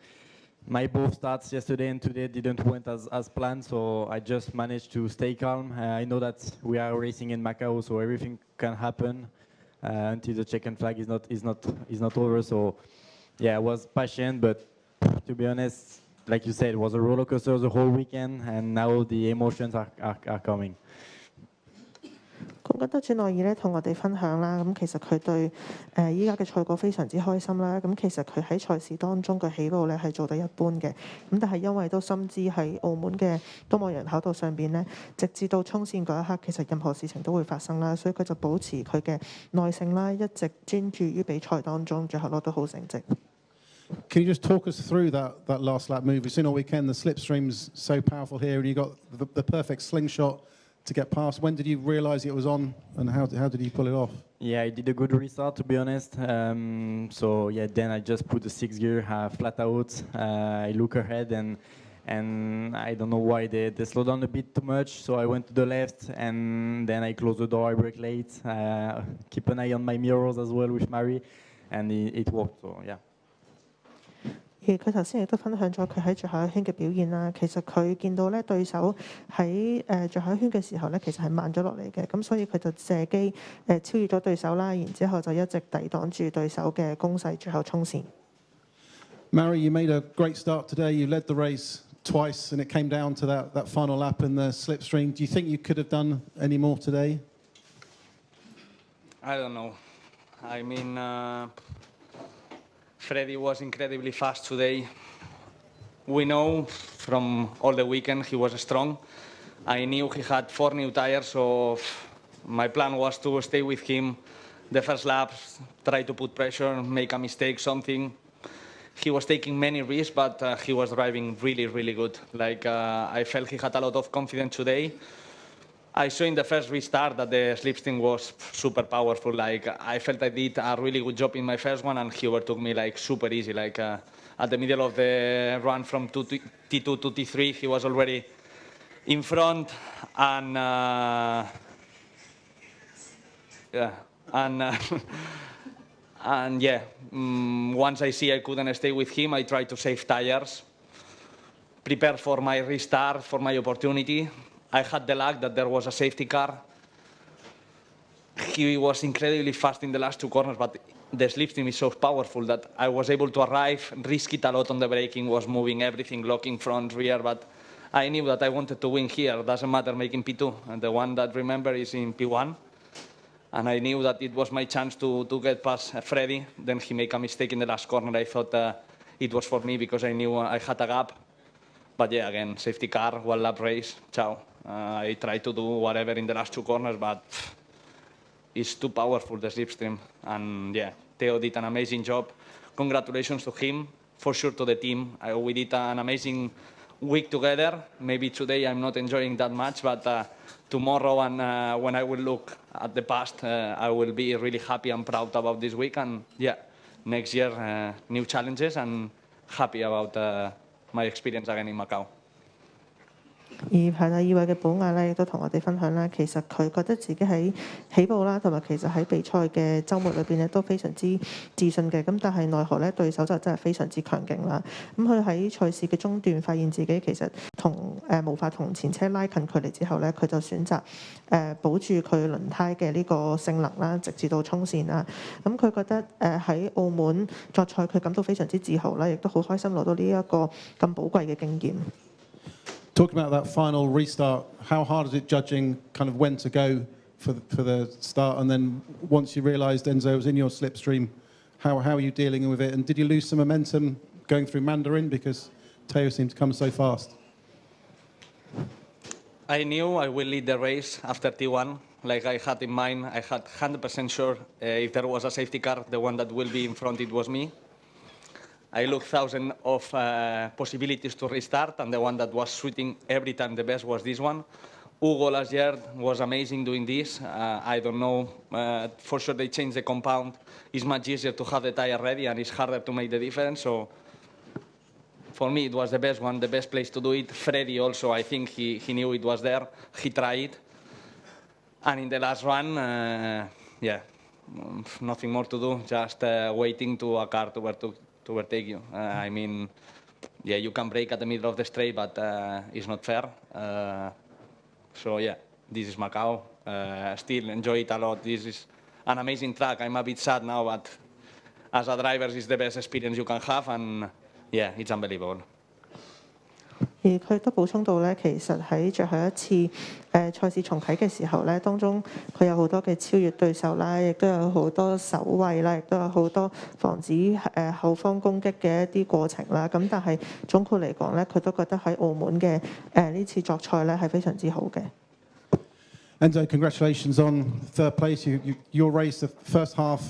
My both starts yesterday and today didn't went as planned, so I just managed to stay calm. I know that we are racing in Macau, so everything can happen until the checkered flag is not over. So yeah, I was patient, but to be honest, like you said, it was a roller coaster the whole weekend, and now the emotions are coming. 冠軍得主內爾咧同我哋分享啦，咁其實佢對依家嘅賽果非常之開心啦。咁其實佢喺賽事當中嘅起步咧係做得一般嘅，咁但係因為都深知喺澳門嘅東望洋跑道上邊咧，直至到衝線嗰一刻，其實任何事情都會發生啦，所以佢就保持佢嘅耐性啦，一直專注於比賽當中，最後攞到好成績。Can you just talk us through that last lap move? We've seen all weekend the slipstream's so powerful here, and you got the perfect slingshot to get past. When did you realise it was on, and how did you pull it off? Yeah, I did a good restart, to be honest. So yeah, then I just put the 6th gear flat out. I look ahead, and I don't know why they slowed down a bit too much. So I went to the left, and then I closed the door. I brake late. Keep an eye on my mirrors as well with Mary, and it worked. So yeah. 而佢頭先亦都分享咗佢喺最後一圈嘅表現啦。其實佢見到咧對手喺最後一圈嘅時候咧，其實係慢咗落嚟嘅，咁所以佢就借機超越咗對手啦，然之後就一直抵擋住對手嘅攻勢，最後衝線。Mary, you made a great start today. You led the race twice, and it came down to that final lap in the slipstream. Do you think you could have done any more today? I don't know. I mean, Freddie was incredibly fast today. We know from all the weekend he was strong. I knew he had 4 new tires, so my plan was to stay with him the first laps, try to put pressure, make a mistake, something. He was taking many risks, but he was driving really, really good. Like, I felt he had a lot of confidence today. I saw in the first restart that the slipstream was super powerful. Like, I felt I did a really good job in my first one, and he overtook me like super easy. Like, at the middle of the run from T2 to T3, he was already in front, and yeah, and yeah. Once I see I couldn't stay with him, I tried to save tires, prepare for my restart, for my opportunity. I had the luck that there was a safety car. He was incredibly fast in the last 2 corners, but the slipstream is so powerful that I was able to arrive, risk it a lot on the braking, was moving everything, locking front, rear, but I knew that I wanted to win here. Doesn't matter making P2, and the one that remember is in P1. And I knew that it was my chance to get past Freddie. Then he made a mistake in the last corner. I thought it was for me because I knew I had a gap. But yeah, again, safety car, 1 lap race, ciao. I tried to do whatever in the last 2 corners, but it's too powerful, the slipstream. And yeah, Theo did an amazing job. Congratulations to him, for sure to the team. We did an amazing week together. Maybe today I'm not enjoying that much, but tomorrow and when I will look at the past, I will be really happy and proud about this week. And yeah, next year, new challenges, and happy about my experience again in Macau. 而係啦，二位嘅寶雅咧，亦都同我哋分享啦。其實佢覺得自己喺起步啦，同埋其實喺比賽嘅週末裏邊咧，都非常之自信嘅。咁但係奈何咧，對手就真係非常之強勁啦。咁佢喺賽事嘅中段發現自己其實無法同前車拉近距離之後咧，佢就選擇保住佢輪胎嘅呢個性能啦，直至到衝線啦。咁佢覺得喺澳門作賽，佢感到非常之自豪啦，亦都好開心攞到呢一個咁寶貴嘅經驗。Talking about that final restart, how hard is it judging kind of when to go for the start, and then once you realised Enzo was in your slipstream, how are you dealing with it? And did you lose some momentum going through Mandarin because Theo seemed to come so fast? I knew I will lead the race after T1. Like I had in mind, I had 100% sure if there was a safety car, the one that will be in front, it was me. I looked thousands of possibilities to restart, and the one that was shooting every time the best was this one. Hugo last year was amazing doing this. I don't know, for sure they changed the compound. It's much easier to have the tire ready, and it's harder to make the difference. So for me, it was the best one, the best place to do it. Freddie also, I think he knew it was there. He tried it. And in the last run, yeah, nothing more to do, just waiting to a car to overtake you. I mean, yeah, you can brake at the middle of the straight, but it's not fair. So yeah, this is Macau. Still enjoy it a lot. This is an amazing track. I'm a bit sad now, but as a driver, it's the best experience you can have, and yeah, it's unbelievable. 而佢都補充到咧，其實喺最後一次賽事重啟嘅時候咧，當中佢有好多嘅超越對手啦，亦都有好多守衞啦，亦都有好多防止後方攻擊嘅一啲過程啦。咁但係總括嚟講咧，佢都覺得喺澳門嘅呢次作賽咧係非常之好嘅。Enzo, congratulations on 3rd place. Your race, the first half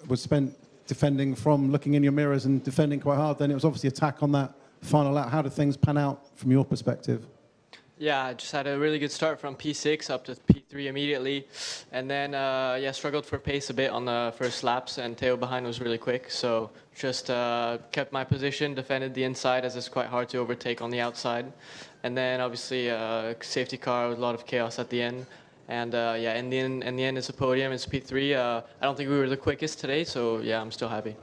was spent defending from looking in your mirrors and defending quite hard. Then it was obviously attack on that final lap. How did things pan out from your perspective? Yeah, I just had a really good start from P6 up to P3 immediately. And then, yeah, struggled for pace a bit on the first laps, and Theo behind was really quick. So just kept my position, defended the inside, as it's quite hard to overtake on the outside. And then, obviously, safety car with a lot of chaos at the end. And, yeah, in the end, it's a podium. It's P3. I don't think we were the quickest today, so, yeah, I'm still happy.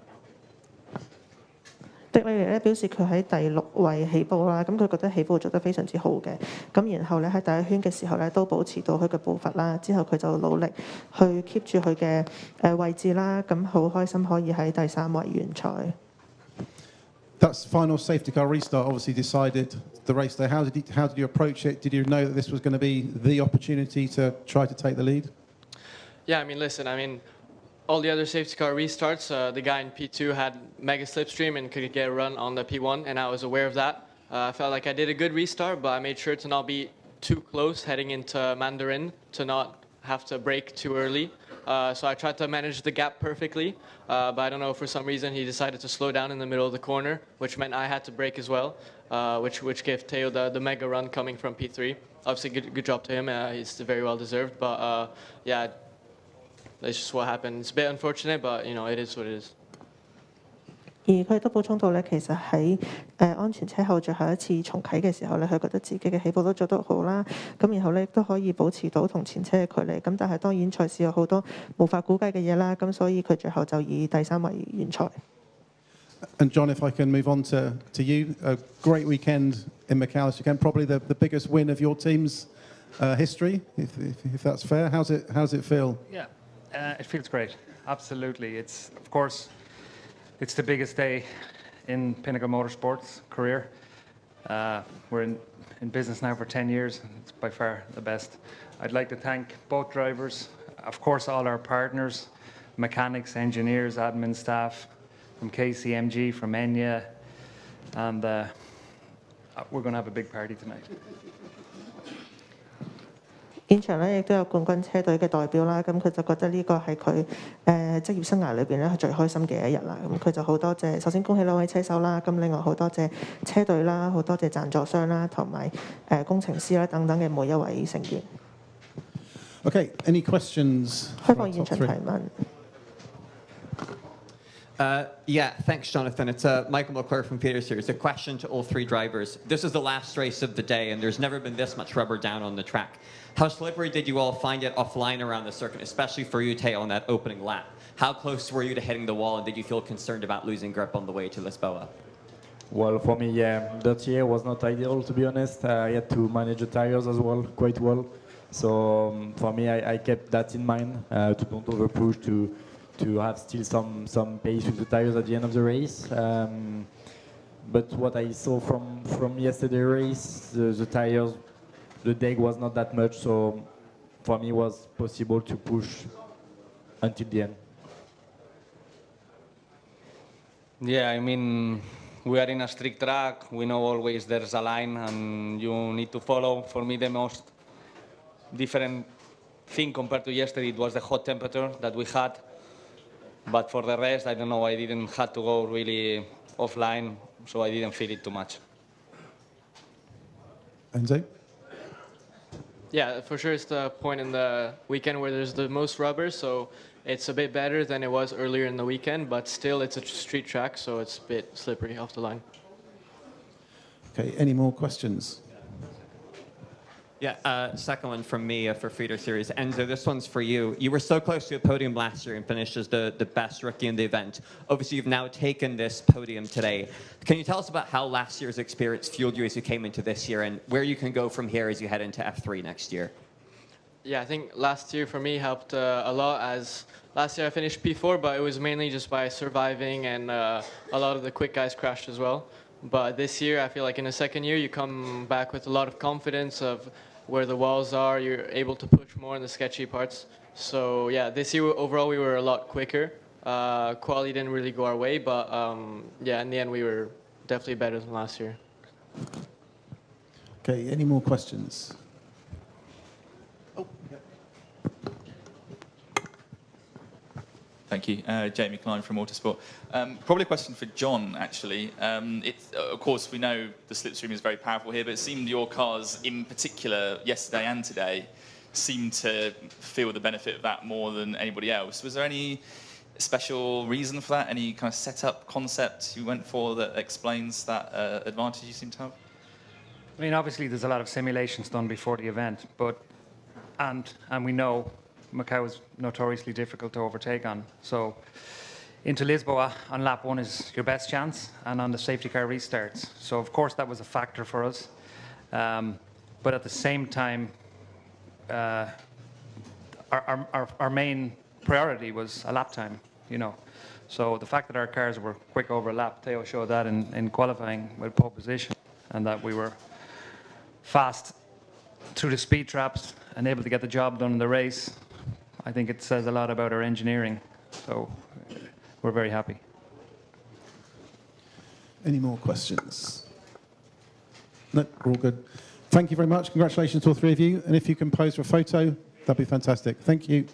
迪利尼咧表示佢喺第6位起步啦，咁佢覺得起步做得非常之好嘅，咁然後咧喺第一圈嘅時候咧都保持到佢嘅步伐啦，之後佢就努力去 keep 住佢嘅位置啦，咁好開心可以喺第3位完賽。That's final safety car restart obviously decided the race day. How did you approach it? Did you know that this was going to be the opportunity to try to take the lead? Yeah, I mean, listen, all the other safety car restarts, the guy in P2 had mega slipstream and could get a run on the P1, and I was aware of that. I felt like I did a good restart, but I made sure to not be too close heading into Mandarin, to not have to brake too early. So I tried to manage the gap perfectly, but I don't know, for some reason he decided to slow down in the middle of the corner, which meant I had to brake as well, which gave Theo the mega run coming from P3. Obviously, good job to him. It's very well deserved, but yeah, that's just what happened. It's a bit unfortunate, but you know, it is what it is. 而佢都補充到咧，其實喺安全車後最後一次重啟嘅時候咧，佢覺得自己嘅起步都做得好啦，咁然後咧亦都可以保持到同前車嘅距離，咁但係當然賽事有好多無法估計嘅嘢啦，咁所以佢最後就以第3位完賽。And John, if I can move on to you, a great weekend in Macau this weekend, probably the biggest win of your team's history, if that's fair. How's it feel? Yeah. It feels great, absolutely. Of course, it's the biggest day in Pinnacle Motorsports' career. We're in business now for 10 years. It's by far the best. I'd like to thank both drivers, of course, all our partners, mechanics, engineers, admin staff, from KCMG, from Enya, and we're going to have a big party tonight. 現場咧亦都有冠軍車隊嘅代表啦，咁佢就覺得呢個係佢職業生涯裏邊咧最開心嘅一日啦。咁佢就好多謝，首先恭喜兩位車手啦，咁另外好多謝車隊啦，好多謝贊助商啦，同埋工程師啦等等嘅每一位成員。Okay, any questions? 開放現場提問。Yeah, thanks, Jonathan. It's Michael McClure from Peter Series. A question to all three drivers. This is the last race of the day, and there's never been this much rubber down on the track. How slippery did you all find it offline around the circuit, especially for you, Theo, on that opening lap? How close were you to hitting the wall, and did you feel concerned about losing grip on the way to Lisboa? Well, for me, yeah, that year was not ideal, to be honest. I had to manage the tires as well, quite well. So for me, I kept that in mind, to don't overpush, to have still some pace with the tires at the end of the race. But what I saw from yesterday's race, the tires, the deck was not that much, so for me it was possible to push until the end. Yeah, I mean, we are in a strict track. We know always there's a line and you need to follow. For me, the most different thing compared to yesterday, it was the hot temperature that we had. But for the rest, I don't know, I didn't have to go really offline, so I didn't feel it too much. Enzo? Yeah, for sure it's the point in the weekend where there's the most rubber, so it's a bit better than it was earlier in the weekend, but still it's a street track, so it's a bit slippery off the line. Okay, any more questions? Yeah, second one from me for Feeder Series. Enzo, this one's for you. You were so close to a podium last year and finished as the best rookie in the event. Obviously, you've now taken this podium today. Can you tell us about how last year's experience fueled you as you came into this year and where you can go from here as you head into F3 next year? Yeah, I think last year for me helped a lot, as last year I finished P4, but it was mainly just by surviving, and a lot of the quick guys crashed as well. But this year, I feel like in the second year, you come back with a lot of confidence of where the walls are, you're able to push more in the sketchy parts. So yeah, this year overall we were a lot quicker. Quality didn't really go our way, but yeah, in the end we were definitely better than last year. Okay, any more questions? Thank you. Jamie Klein from Autosport. Probably a question for John, actually. Of course, we know the slipstream is very powerful here, but it seemed your cars, in particular, yesterday and today, seemed to feel the benefit of that more than anybody else. Was there any special reason for that? Any kind of setup concept you went for that explains that advantage you seem to have? I mean, obviously, there's a lot of simulations done before the event, but and we know Macau is notoriously difficult to overtake on. So into Lisboa on lap 1 is your best chance, and on the safety car restarts. So of course that was a factor for us. But at the same time, our main priority was a lap time, you know. So the fact that our cars were quick over a lap, Theo showed that in qualifying with pole position, and that we were fast through the speed traps and able to get the job done in the race. I think it says a lot about our engineering, so we're very happy. Any more questions? No, we're all good. Thank you very much. Congratulations to all three of you. And if you can pose for a photo, that'd be fantastic. Thank you.